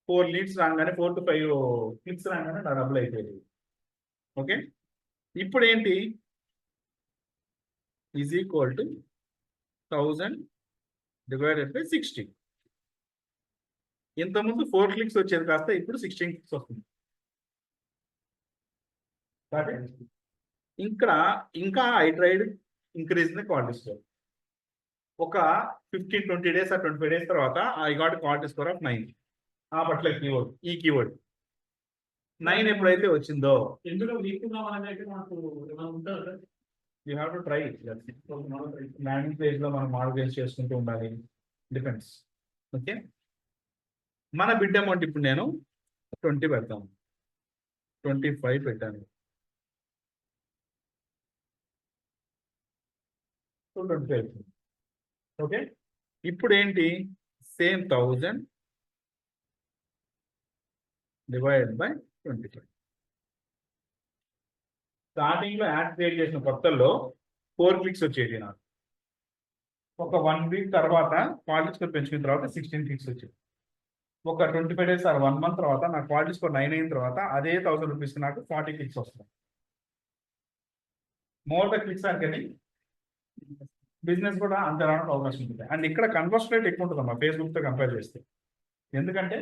ఫోర్ లీడ్స్ రాగానే 4 to 5 క్లిక్స్ రాగానే నా డబ్బులు అయిపోయింది. ఓకే, ఇప్పుడు ఏంటి is equal to 1000 divided by 60. ఇంతకుముందు 4 క్లిక్స్ వచ్చేది కాస్త ఇప్పుడు 16 క్లిక్స్ వస్తుంది. ఇక్కడ ఇంకా I tried increase the quality score. ఒక 15-20 days or 25 days తర్వాత I got quality score of 9. ఆ పట్ల కీవర్డ్, ఈ కీవర్డ్ 9 ఎప్పుడైతే వచ్చిందో ఎందులో వీక్ ఉన్నామనేది నాకు ఏమైనా ఉంటుందా sir? You have to try. Landing page లో మనం మాడిఫికేషన్ చేసుకుంటూ ఉండాలి. డిపెండ్స్. ఓకే, మన బిడ్ అమౌంట్ ఇప్పుడు నేను 20 పెడతాను, 25 పెట్టాను, 25. ఓకే, ఇప్పుడు ఏంటి సేమ్ 1000 డివైడెడ్ బై 25. స్టార్టింగ్ లో యాడ్ క్రియేట్ చేసిన కొత్తల్లో 4 క్లిక్స్ వచ్చేది నాకు. ఒక 1 week తర్వాత క్వాలిటీ స్కోర్ పెంచుకున్న తర్వాత 16 క్లిక్స్ వచ్చేది. ఒక 25 days or 1 month తర్వాత నాకు క్వాలిటీ స్కోర్ 9 అయిన తర్వాత అదే 1000 రూపీస్ నాకు 40 క్లిక్స్ వస్తాయి. More the clicks are getting, business కూడా అంత రావడానికి అవకాశం ఉంటుంది. అండ్ ఇక్కడ కన్వర్షన్ రేట్ ఎక్కువ ఉంటుందమ్మా ఫేస్బుక్ తో కంపేర్ చేస్తే. ఎందుకంటే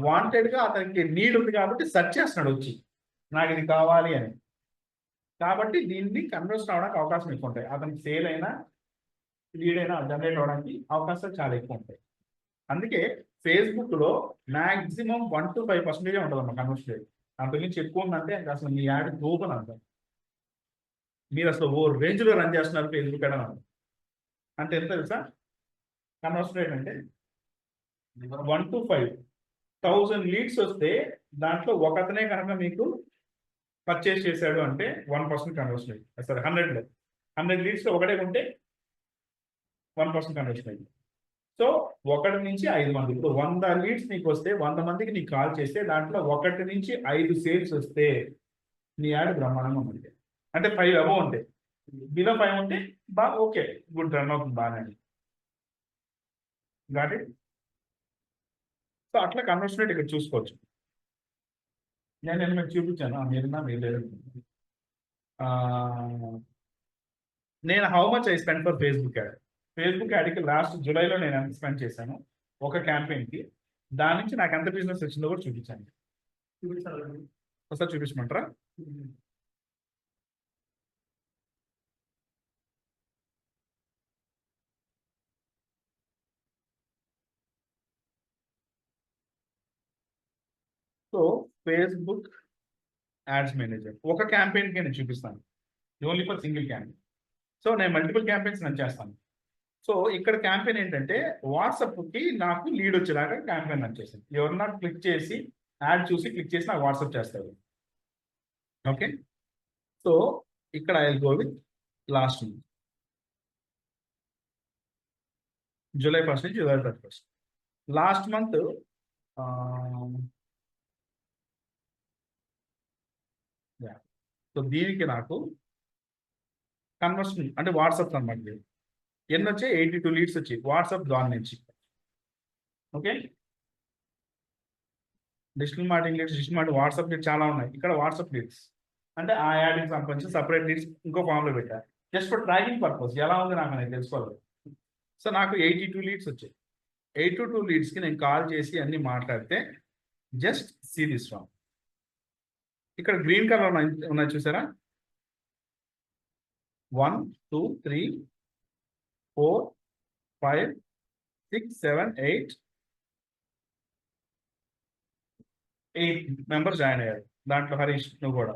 వాంటెడ్ గా అతనికి నీడ్ ఉంది కాబట్టి సెర్చ్ చేస్తున్నాడు వచ్చి నాకు ఇది కావాలి అని. కాబట్టి దీన్ని కన్వర్షన్ అవడానికి అవకాశం ఎక్కువ ఉంటాయి. అతనికి సేల్ అయినా లీడ్ అయినా జనరేట్ అవడానికి అవకాశాలు చాలా ఎక్కువ ఉంటాయి. అందుకే ఫేస్బుక్ లో మాక్సిమం 1 to 5% ఉంటుందమ్మా కన్వర్షన్ రేట్. అంతకుమించి ఎక్కువ ఉందంటే ఇంకా అసలు మీ యాడ్ గ్లోబల్ అంటారు. మీరు అసలు ఓ రేంజ్ లో రన్ చేస్తున్నారు ఫేస్బుక్ యాడ్ అని అంటే ఎంత తెలుసా కన్వర్షన్ రేట్ అంటే 1 to 5. 1000 లీడ్స్ వస్తే దాంట్లో ఒకతనే కనుక మీకు పర్చేస్ చేశాడు అంటే 1% కన్వర్షన్ రేట్. సరే 100 లీడ్స్ లో ఒకటే ఉంటే 1% కన్వర్షన్ రేట్. సో 1 నుంచి 5 మంది, ఇప్పుడు 100 లీడ్స్ నీకు వస్తే 100 మందికి నీకు కాల్ చేస్తే దాంట్లో 1 నుంచి 5 సేల్స్ వస్తే నీ యాడ్ బ్రహ్మాండంగా ఉంటుంది. అంటే 5 అబవ్ ఉంటాయి, బిలో 5 ఉంటే బాగా ఓకే గుడ్ రన్ అవుతుంది బాగానే. Got it. సో అట్లా కన్వర్షన్ రేట్ ఇక్కడ చూసుకోవచ్చు. నేను మీకు చూపించాను మీరున్నా మీరు లేదు. నేను how much I spend for Facebook ad. Facebook యాడ్కి లాస్ట్ జూలైలో నేను ఎంత స్పెండ్ చేశాను ఒక క్యాంపెయిన్కి. దాని నుంచి నాకు ఎంత బిజినెస్ వచ్చిందో కూడా చూపించాను. ఒకసారి చూపించమంటారా? సో ఫేస్బుక్ యాడ్స్ మేనేజర్ ఒక క్యాంపెయిన్కి నేను చూపిస్తాను, only for single campaign. So నేను మల్టిపుల్ క్యాంపెయిన్స్ నేను చేస్తాను. సో ఇక్కడ క్యాంపెయిన్ ఏంటంటే వాట్సాప్కి నాకు లీడ్ వచ్చేలాగా క్యాంపెయిన్ రన్ చేసింది. ఎవరన్నా క్లిక్ చేసి యాడ్ చూసి క్లిక్ చేసి నాకు వాట్సాప్ చేస్తారు. ఓకే, సో ఇక్కడ I will go with last month July 1st నుంచి July 31st. Last month so దీనికి నాకు కన్వర్షన్ అంటే వాట్సాప్ అనమాట. ఎన్ని వచ్చాయి? 82 లీడ్స్ వచ్చాయి వాట్సాప్ దాని నుంచి. Okay, digital marketing leads, digital marketing WhatsApp leads చాలా ఉన్నాయి. ఇక్కడ వాట్సాప్ లీడ్స్ అంటే ఆ యాడ్కి సంబంధించి సపరేట్ లీడ్స్ ఇంకో ఫామ్లో పెట్టారు జస్ట్ ఫర్ ట్రాకింగ్ పర్పస్. ఎలా ఉంది నాకు అనేది తెలుసుకోవాలి. సో నాకు 82 లీడ్స్ వచ్చాయి. 82 లీడ్స్కి నేను కాల్ చేసి అన్ని మాట్లాడితే జస్ట్ సీ దిస్ ఫామ్. ఇక్కడ గ్రీన్ కలర్ ఉన్నాయి చూసారా? 1 2 3 4 5 6 7 8 మెంబర్స్ జాయిన్ అయ్యారు. దాంట్లో హరీష్ నువ్వు కూడా.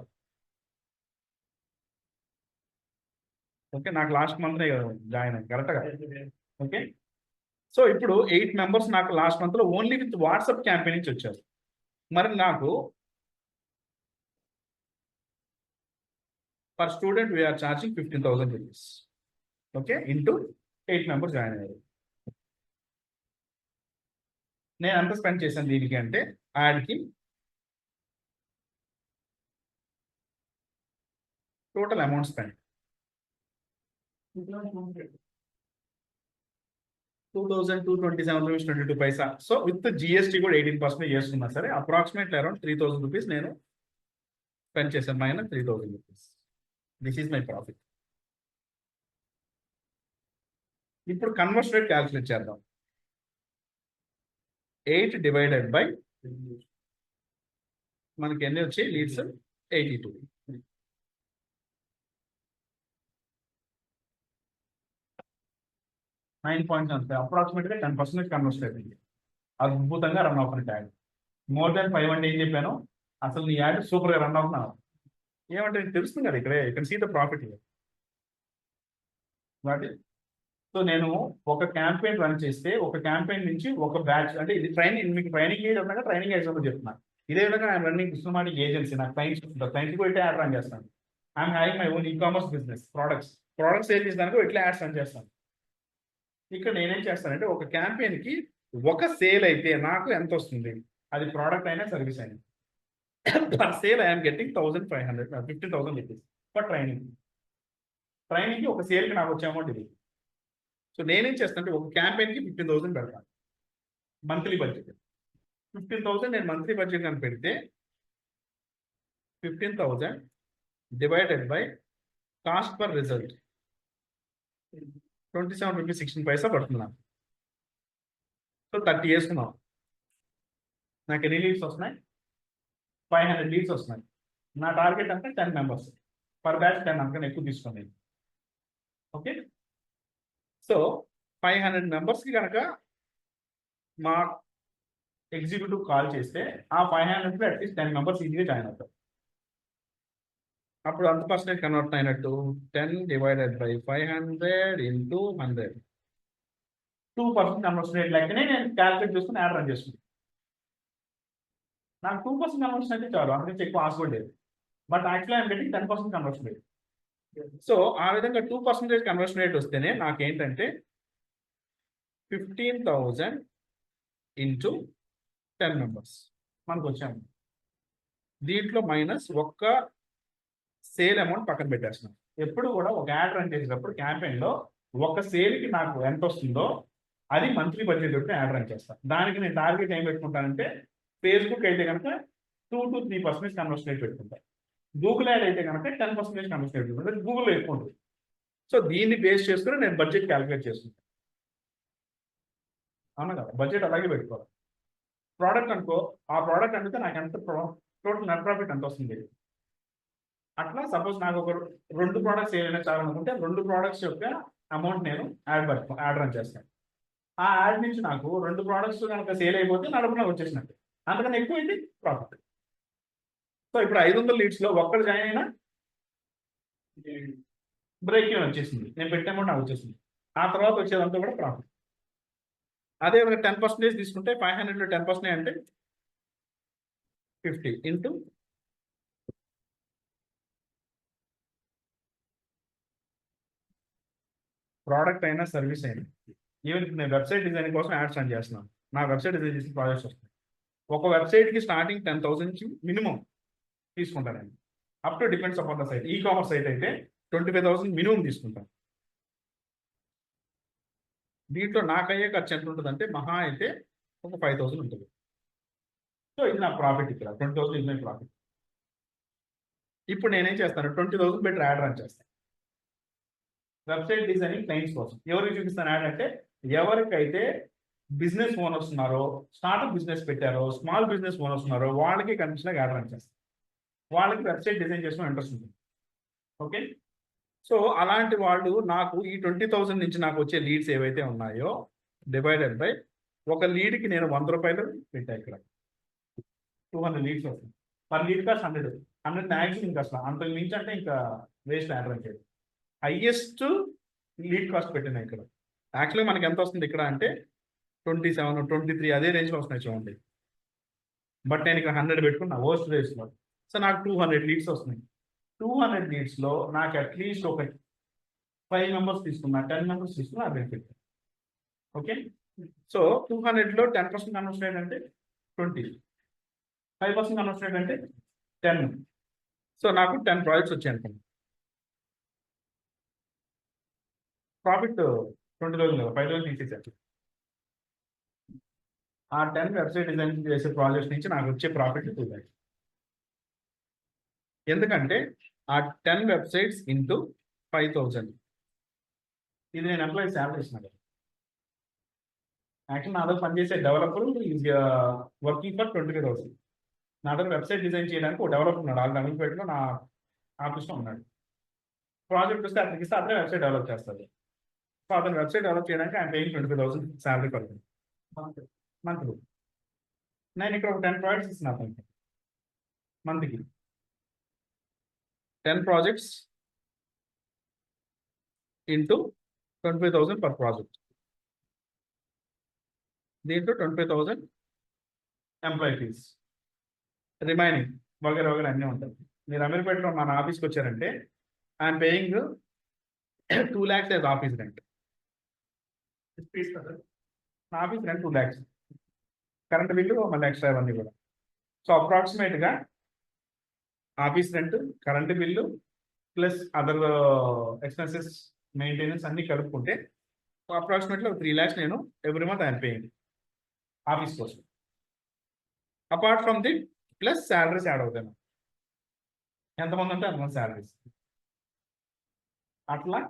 ఓకే, నాకు లాస్ట్ మంత్నే కదా జాయిన్ అయ్యి కరెక్ట్గా. ఓకే, సో ఇప్పుడు 8 మెంబర్స్ నాకు లాస్ట్ మంత్లో ఓన్లీ విత్ వాట్సాప్ క్యాంపెయిన్ నుంచి వచ్చారు. మరి నాకు per student we're charging 15,000 rupees. Okay, into 8 members join అయ్యారు. నేను ఎంత స్పెండ్ చేశాను దీనికి అంటే యాడ్కి total amount spend 2,227 rupees 22 paisa. So with GST కూడా 18% చేస్తున్నా సరే అప్రాక్సిమేట్లీ అరౌండ్ 3,000 రూపీస్ నేను స్పెండ్ చేశాను, minus 3,000 rupees. This is my profit. ఇప్పుడు కన్వర్షన్ రేట్ క్యాల్కులేట్ చేద్దాం. 8 డివైడెడ్ బై మనకి ఎన్ని వచ్చాయి లీడ్స్ 82. 9 పాయింట్స్ అంతే, అప్రాక్సిమేట్గా 10% కన్వర్షన్ రేట్. అద్భుతంగా రన్ అవుతుంది యాడ్. మోర్ దాన్ 5 అంటే ఏం చెప్పాను, అసలు నీ యాడ్ సూపర్గా రన్ అవుతున్నావు ఏమంటే తెలుస్తుంది కదా ఇక్కడే, ఇక్కడ సీ ద ప్రాఫిట్. వాటి సో నేను ఒక క్యాంపెయిన్ రన్ చేస్తే ఒక క్యాంపెయిన్ నుంచి ఒక బ్యాచ్ అంటే ఇది ట్రైనింగ్, మీకు ట్రైనింగ్ ఏజ్ ఉన్నాక ట్రైనింగ్ ఎగ్జాంపుల్ చెప్తున్నాను. ఇదే విధంగా ఆయన రన్నింగ్ కృష్ణమాటి ఏజెన్సీ, నాకు క్లయింట్స్ ఉంటారు, క్లయింట్స్ కూడా యాడ్ రన్ చేస్తాను. I am having my own e-commerce business, products sale చేసేదానికి ఇట్లా యాడ్స్ రన్ చేస్తాను. ఇక్కడ నేనేం చేస్తానంటే ఒక క్యాంపెయిన్కి ఒక సేల్ అయితే నాకు ఎంత వస్తుంది, అది ప్రోడక్ట్ అయినా సర్వీస్ అయినా, per sale I'm getting 1,500 15,000 rupees for training. ట్రైనింగ్కి ఒక సేల్కి నాకు వచ్చే అమౌంట్ ఇది. సో నేనేం చేస్తానంటే ఒక క్యాంపెయిన్కి 15,000 పెడతాను మంత్లీ బడ్జెట్. 15,000 నేను మంత్లీ బడ్జెట్ కానీ పెడితే 15,000 divided by cost per result 27 rupees 16 పైసా పడుతుంది నాకు. సో 30 వేసుకున్నాం, నాకు ఎన్ని లీడ్స్ వస్తున్నాయి, 500 లీడ్స్ వస్తున్నాయి. నా టార్గెట్ అంటే 10 మెంబర్స్ పర్ బ్యాచ్, 10 అంతకన్నా ఎక్కువ తీసుకోండి. ఓకే, సో 500 మెంబర్స్కి కనుక మా ఎగ్జిక్యూటివ్ కాల్ చేస్తే ఆ 500లో అట్లీస్ట్ 10 మెంబర్స్ ఈజీగా జాయిన్ అవుతారు. అప్పుడు అంత పర్సెంటేజ్ కన్వర్ట్ అయినట్టు 10 divided by 500 into 100, 2% conversion rate లెక్కనే నేను క్యాల్కులేట్ చేసుకుని యాడ్ రన్ చేసుకుంటాను. నాకు 2% కన్వర్షన్ అయితే చాలు, అందుకే ఎక్కువ ఆశ కూడా లేదు. But actually I'm getting 10% conversion rate. So ఆ విధంగా 2% కన్వర్షన్ రేట్ వస్తేనే నాకేంటంటే 15,000 ఇంటూ 10 మెంబర్స్ మనకు వచ్చాము. దీంట్లో మైనస్ ఒక్క సేల్ అమౌంట్ పక్కన పెట్టేస్తున్నాం. ఎప్పుడు కూడా ఒక యాడ్ రన్ చేసేటప్పుడు క్యాంపెయిన్లో ఒక సేల్కి నాకు ఎంత వస్తుందో అది మంత్లీ బడ్జెట్ పెట్టి యాడ్ రన్ చేస్తాను. దానికి నేను టార్గెట్ ఏం పెట్టుకుంటానంటే ఫేస్బుక్ అయితే కనుక 2 to 3% కన్వర్షన్ రేట్ పెట్టుకుంటాను. గూగుల్ యాడ్ అయితే కనుక 10% కన్వర్షన్ రేట్ పెట్టుకుంటాను. గూగుల్లో ఎక్కువ ఉంటుంది. సో దీన్ని బేస్ చేసుకుని నేను బడ్జెట్ క్యాలిక్యులేట్ చేసుకుంటాను. అవునా కదా, బడ్జెట్ అలాగే పెట్టుకోవాలి. ప్రోడక్ట్ అనుకో, ఆ ప్రోడక్ట్ అంటే నాకు ఎంత టోటల్ నెట్ ప్రాఫిట్ ఎంత వస్తుంది. అట్లా సపోజ్ నాకు ఒక 2 ప్రోడక్ట్స్ ఏమైనా చాలనుకుంటే 2 ప్రోడక్ట్స్ యొక్క అమౌంట్ నేను యాడ్ రన్ చేస్తాను. ఆ యాడ్ నుంచి నాకు 2 ప్రోడక్ట్స్ కనుక సేల్ అయిపోతే నడుపున వచ్చేసినట్టు, అంతకన్నా ఎక్కువ అయితే ప్రాఫిట్. సో ఇప్పుడు 500 లీడ్స్లో ఒక్కరు జాయిన్ అయినా బ్రేక్ ఈవెన్ వచ్చేసింది, నేను పెట్టే అమౌంట్ నాకు వచ్చేసింది. ఆ తర్వాత వచ్చేదంతా కూడా ప్రాఫిట్. అదే 10% తీసుకుంటే 500లో 10% అంటే 50 ఇంటూ ప్రోడక్ట్ అయినా సర్వీస్ అయినా. ఈవెన్ నేను వెబ్సైట్ డిజైన్ కోసం యాడ్స్ రన్ చేస్తున్నాను. నా వెబ్సైట్ డిజైన్ చేసిన ప్రాజెక్ట్స్ వస్తాయి. ఒక వెబ్సైట్కి స్టార్టింగ్ 10,000 నుంచి మినిమం తీసుకుంటాను నేను. Up to depends upon the site. E-commerce site అయితే 25,000 మినిమం తీసుకుంటాను. దీంట్లో నాకు అయ్యే ఖర్చు ఎంత ఉంటుంది అంటే మహా అయితే ఒక 5,000 ఉంటుంది. సో ఇది నా ప్రాఫిట్. ఇక్కడ 20,000 ఇది మై ప్రాఫిట్. ఇప్పుడు నేనేం చేస్తాను, 20,000 పెట్టి యాడ్ రన్ చేస్తాను వెబ్సైట్ డిజైనింగ్ క్లయింట్స్ కోసం. ఎవరికి చూపిస్తాను యాడ్ అంటే ఎవరికైతే బిజినెస్ ఓనర్స్ ఉన్నారో, స్టార్ట్అప్ బిజినెస్ పెట్టారో, స్మాల్ బిజినెస్ ఓనర్స్ ఉన్నారో వాళ్ళకి కన్విన్స్గా యాడ్ రన్ చేస్తాను. వాళ్ళకి వెబ్సైట్ డిజైన్ చేసుకోవడం ఇంట్రెస్ట్ ఉంటుంది. ఓకే, సో అలాంటి వాళ్ళు నాకు ఈ 20,000 నుంచి నాకు వచ్చే లీడ్స్ ఏవైతే ఉన్నాయో డివైడెడ్ బై ఒక లీడ్కి నేను 100 రూపాయలు పెట్టాను. ఇక్కడ 200 లీడ్స్ వస్తాయి. పర్ లీడ్ కాస్ట్ 100 మ్యాక్సిమం ఇంకా అసలు అంతకు మించి అంటే ఇంకా వేస్ట్ యాడ్ రన్ చేయడం. హైయెస్ట్ లీడ్ కాస్ట్ పెట్టినా ఇక్కడ. యాక్చువల్గా మనకి ఎంత వస్తుంది ఇక్కడ అంటే 27, 23 అదే రేంజ్లో వస్తున్నాయి చూడండి. బట్ నేను ఇక్కడ 100 పెట్టుకున్నా వర్స్ట్ రేస్లో. సో నాకు 200 లీడ్స్ వస్తున్నాయి. 200 leads లో నాకు అట్లీస్ట్ ఒక 5 members తీసుకున్నా, 10 members తీసుకున్నా బెనిఫిట్. ఓకే, సో 200లో 10% కన్వర్షన్ రేట్ అంటే 20, 5% కన్వర్షన్ రేట్ అంటే 10. సో నాకు 10 ప్రాజెక్ట్స్ వచ్చాయి అనుకోండి, ప్రాఫిట్ 20,000 కదా, 5,000 తీసేసారు. ఆ 10 వెబ్సైట్ డిజైన్ చేసే ప్రాజెక్ట్స్ నుంచి నాకు వచ్చే ప్రాఫిట్ 2 lakhs. ఎందుకంటే ఆ 10 వెబ్సైట్స్ ఇంటూ 5,000, ఇది నేను ఎంప్లాయీ శాలరీ ఇస్తున్నాను. యాక్చువల్ నా దగ్గర పనిచేసే డెవలపర్ ఈజ్ వర్కింగ్ ఫర్ 25,000. నా దగ్గర వెబ్సైట్ డిజైన్ చేయడానికి ఒక డెవలపర్ ఉన్నాడు, ఆల్రెడీ అమీర్పేటలో నా ఆఫీస్లో ఉన్నాడు. ప్రాజెక్ట్ వస్తే అతనికి ఇస్తే అతనే వెబ్సైట్ డెవలప్ చేస్తుంది. సో అతను వెబ్సైట్ డెవలప్ చేయడానికి ఆయన పేయింగ్ 25,000 శాలరీ పడుతుంది మంత్లీ. నేను ఇక్కడ ఒక 10 ప్రాజెక్ట్స్ ఇస్తున్నాను అతనికి మంత్కి. 10 ప్రాజెక్ట్స్ ఇంటూ 25,000 పర్ ప్రాజెక్ట్. దీంట్లో 25,000 ఎంప్లాయీ ఫీజ్, రిమైనింగ్ వగేర వగేర అన్నీ ఉంటాయి. మీరు అమీర్పేటలో మన ఆఫీస్కి వచ్చారంటే I'm paying 2 lakhs as office rent. నా office rent 2 lakhs, current bill మళ్ళీ ఎక్స్ట్రా ఇవన్నీ కూడా. సో అప్రాక్సిమేట్గా office rent, current bill plus other expenses, maintenance అన్ని కలుపుకుంటే అప్రాక్సిమేట్లీ 3 lakhs నేను every month I'm paying office కోసం. Apart from the plus salaries add అవుతాయి. ఎంతమంది అంటే అంతమంది శాలరీస్. అట్లా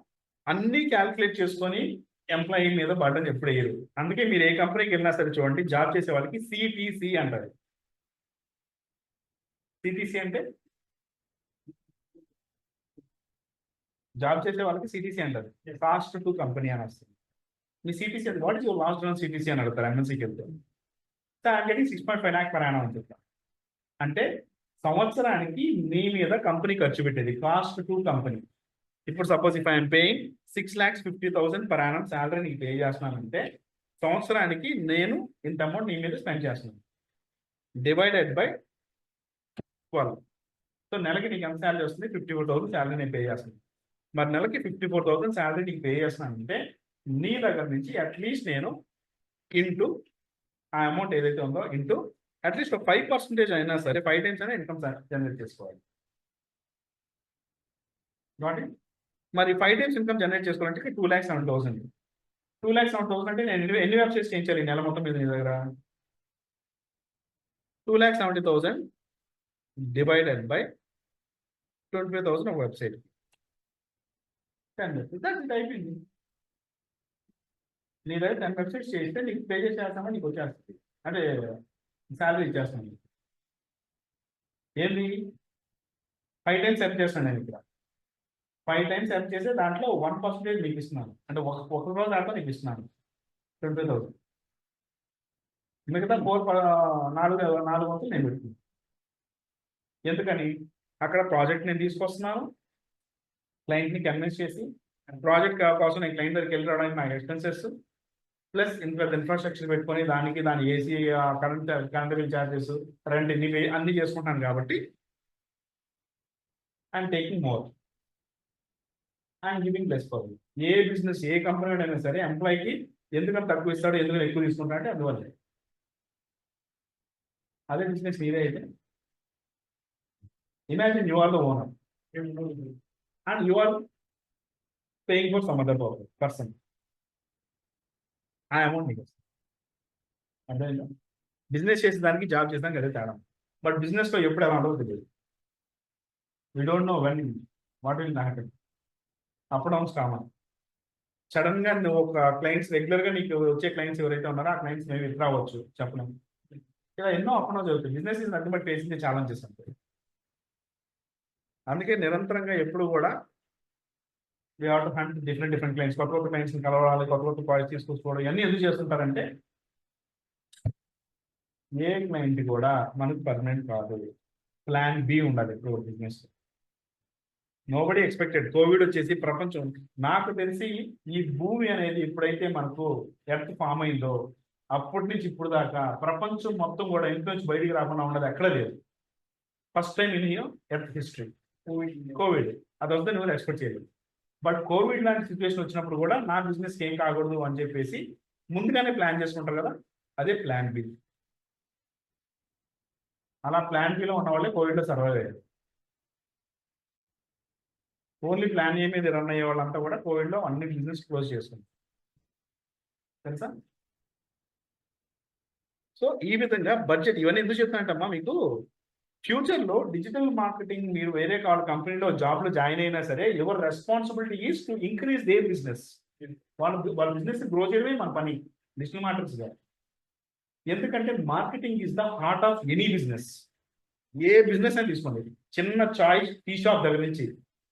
అన్ని క్యాల్కులేట్ చేసుకొని ఎంప్లాయీ మీద బర్డన్ ఎప్పుడు వేయరు. అందుకే మీరు ఏ కంపెనీకి వెళ్ళినా సరే చూడండి, జాబ్ చేసే వాళ్ళకి సిటీసీ అంటారు. సిటీసీ అంటే జాబ్ చేసే వాళ్ళకి సిటీసీ అంటారు, కాస్ట్ టు కంపెనీ అని వస్తుంది. మీ సిటీసీ అంటే what is your last run CTC అని అడుగుతారు ఎంఎన్సీకి వెళ్తే. So I'm getting 6.5 lakh per annum అని చెప్తాను. అంటే సంవత్సరానికి మీ మీద కంపెనీ ఖర్చు పెట్టేది కాస్ట్ టు కంపెనీ. ఇప్పుడు suppose if I'm paying 6,50,000 per annum salary నీకు పే చేస్తున్నానంటే సంవత్సరానికి నేను ఇంత అమౌంట్ నీ మీద స్పెండ్ చేస్తున్నాను, డివైడెడ్ బై 12. సో నెలకి నీకు ఎంత శాలరీ వస్తుంది? 54,000 శాలరీ నేను పే చేస్తున్నాను. మరి నెలకి 54,000 శాలరీ నీకు పే చేస్తున్నానంటే నీ దగ్గర నుంచి అట్లీస్ట్ నేను ఇంటూ ఆ అమౌంట్ ఏదైతే ఉందో ఇంటూ అట్లీస్ట్ 5% అయినా సరే 5 times అయినా ఇన్కమ్ జనరేట్ చేసుకోవాలి. మరి 5 times ఇన్కమ్ జనరేట్ చేసుకోవాలంటే 2,07,000. 2,07,000 అంటే నేను ఎన్ని వెబ్సైట్స్ చేయించాలి నెల మొత్తం మీద నీ దగ్గర? 2,70,000 డివైడెడ్ బై 25,000 ఒక వెబ్సైట్. 10 వెబ్సైట్ అయిపోయింది. నీ దగ్గర 10 వెబ్సైట్స్ చేస్తే నీకు పే చేసేస్తామా, నీకు వచ్చేస్తుంది అంటే శాలరీ ఇచ్చేస్తాను. ఏంది 5 times సెర్చ్ చేస్తాను నేను ఇక్కడ. 5 times సెర్చ్ చేస్తే దాంట్లో 1% నీకు ఇస్తున్నాను, అంటే ఒక రోజు దాంట్లో నీకు ఇస్తున్నాను 25,000. మిగతా 4 వంతులు నేను పెడుతున్నాను. ఎందుకని? అక్కడ ప్రాజెక్ట్ నేను తీసుకొస్తున్నాను, క్లయింట్ని కన్విన్స్ చేసి ప్రాజెక్ట్ కోసం నేను క్లయింట్ దగ్గరికి వెళ్ళి రావడానికి నాకు ఎక్స్పెన్సెస్ ప్లస్ ఇన్ఫ్రాస్ట్రక్చర్ పెట్టుకొని దాని AC, current bill charges, rent అన్ని చేసుకుంటాను. కాబట్టి I'm taking more, I'm giving less for you. A business A company అయినా సరే ఎంప్లాయీకి ఎందుకంటే తక్కువ ఇస్తాడు, ఎందుకంటే ఎక్కువ తీసుకుంటా అంటే అందువల్లే. అదే బిజినెస్ మీదే అయితే imagine you are the owner and you are paying for some other person. ఆ అమౌంట్ నీకు వస్తుంది. అంటే బిజినెస్ చేసేదానికి జాబ్ చేసేదానికి అదే తేడా. బట్ బిజినెస్లో ఎప్పుడు ఎలా ఉండదో తెలియదు. We don't know when what will happen. Up downs common. సడన్గా నువ్వు ఒక క్లయింట్స్ రెగ్యులర్గా నీకు వచ్చే క్లయింట్స్ ఎవరైతే ఉన్నారో ఆ క్లయింట్స్ మేము విత్ రావచ్చు చెప్పలేము. ఇలా ఎన్నో అప్ అండ్ డౌన్స్ జరుగుతుంది. Business is nothing but facing the challenges అంతే. అందుకే నిరంతరంగా ఎప్పుడు కూడా we have to handle different clients. కొత్త క్లయింట్స్ని కలవాలి, కొత్త ప్రాజెక్ట్ తీసుకొచ్చుకోవడం, ఇవన్నీ ఎందుకు చేస్తుంటారంటే ఏ క్లయింట్ కూడా మనకు పర్మనెంట్ కాదు. ప్లాన్ బి ఉండాలి ఎప్పుడు బిజినెస్. Nobody expected. కోవిడ్ వచ్చేసి ప్రపంచం, నాకు తెలిసి ఈ భూమి అనేది ఎప్పుడైతే మనకు ఎర్త్ ఫామ్ అయిందో అప్పటి నుంచి ఇప్పుడు దాకా ప్రపంచం మొత్తం కూడా ఇంట్లో నుంచి బయటికి రాకుండా ఉండదు ఎక్కడ లేదు. First time in earth history. Covid అది వస్తే నువ్వు ఎక్స్పెక్ట్ చేయలేదు. బట్ కోవిడ్ లాంటి సిచ్యువేషన్ వచ్చినప్పుడు కూడా నా బిజినెస్ ఏం కాకూడదు అని చెప్పేసి ముందుగానే ప్లాన్ చేసుకుంటారు కదా, అదే ప్లాన్ బి. అలా ప్లాన్ బిలో ఉన్న వాళ్ళే కోవిడ్లో సర్వైవ్ అయ్యారు. ఓన్లీ ప్లాన్ ఏ మీద రన్ అయ్యే వాళ్ళంతా కూడా కోవిడ్లో అన్ని బిజినెస్ క్లోజ్ చేసుకుంటారు, తెలుసా? సో ఈ విధంగా బడ్జెట్ ఇవన్నీ ఎందుకు చెప్తానంటమ్మా మీకు, ఫ్యూచర్లో డిజిటల్ మార్కెటింగ్ మీరు వేరే కంపెనీలో జాబ్లో జాయిన్ అయినా సరే your responsibility is to increase their business. వాళ్ళ బిజినెస్ గ్రో చేయడమే మన పని డిజిటల్ మార్కెటర్స్గా. ఎందుకంటే marketing is the heart of any business. A business అని తీసుకోండి, చిన్న చాయ్ టీ షాప్ దగ్గర నుంచి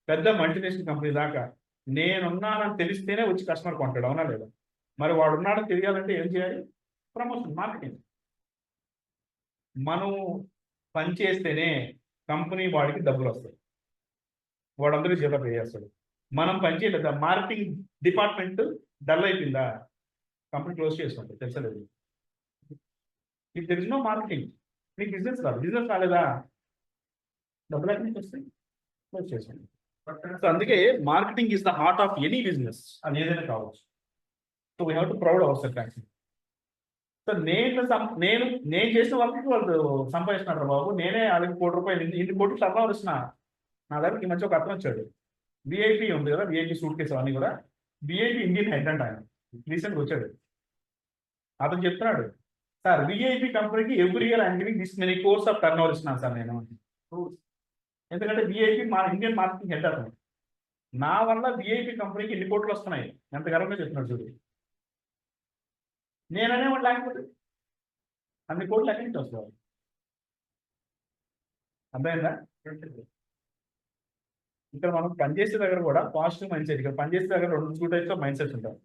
పెద్ద మల్టీనేషనల్ కంపెనీ దాకా నేనున్నానని తెలిస్తేనే వచ్చి కస్టమర్ కొంటాడు, అవునా లేదా? మరి వాడు ఉన్నాడని తెలియాలంటే ఏం చేయాలి? Promotion, marketing. మనం పని చేస్తేనే కంపెనీ వాడికి డబ్బులు వస్తాయి, వాడందరూ జీతం పే చేస్తాడు. మనం పని చేయలేదా, మార్కెటింగ్ డిపార్ట్మెంట్ డల్ అయిపోయిందా, కంపెనీ క్లోజ్ చేసుకుంటారు, తెలుసలేదు? If there is no marketing మీకు బిజినెస్ రాదు. బిజినెస్ రాలేదా, డబ్బులు ఎక్కడి నుంచి వస్తాయి? క్లోజ్ చేసుకోండి. సో అందుకే marketing is the heart of any business, అది ఏదైనా కావచ్చు. So we have to proud our self actually. So నేను చేసిన వాళ్ళకి వాళ్ళు సంపాదిస్తున్నారు బాబు, నేనే వాళ్ళకి ₹1,00,00,000 ఇన్ని కోట్లు టర్న్ ఇస్తున్నా. నా దగ్గరికి ఈ మధ్య ఒక అతను వచ్చాడు, విఐపి ఉంది కదా, విఐపి సూట్ కేసు అవన్నీ కూడా, విఐపి ఇండియన్ హెడ్ అంట ఆయన, రీసెంట్గా వచ్చాడు. అతను చెప్తున్నాడు, సార్ విఐపి కంపెనీకి every year I'm giving this many course of turn ఇస్తున్నాను సార్ నేను. ఎందుకంటే విఐపి మా ఇండియన్ మార్కెటింగ్ హెడ్ అతను. నా వల్ల విఐపి కంపెనీకి ఇన్ని కోట్లు వస్తున్నాయి, ఎంత గర్వంగా చెప్తున్నాడు చూడు. నేననేవాడు లేకపోతే అన్ని కోట్లు ఎక్కడి నుంచి వస్తాయి? అర్థమైందా? ఇక్కడ మనం పనిచేసే దగ్గర కూడా పాజిటివ్ మైండ్ సెట్. ఇక్కడ పనిచేసే దగ్గర 2 టైప్స్ ఆఫ్ మైండ్ సెట్స్ ఉంటాయి.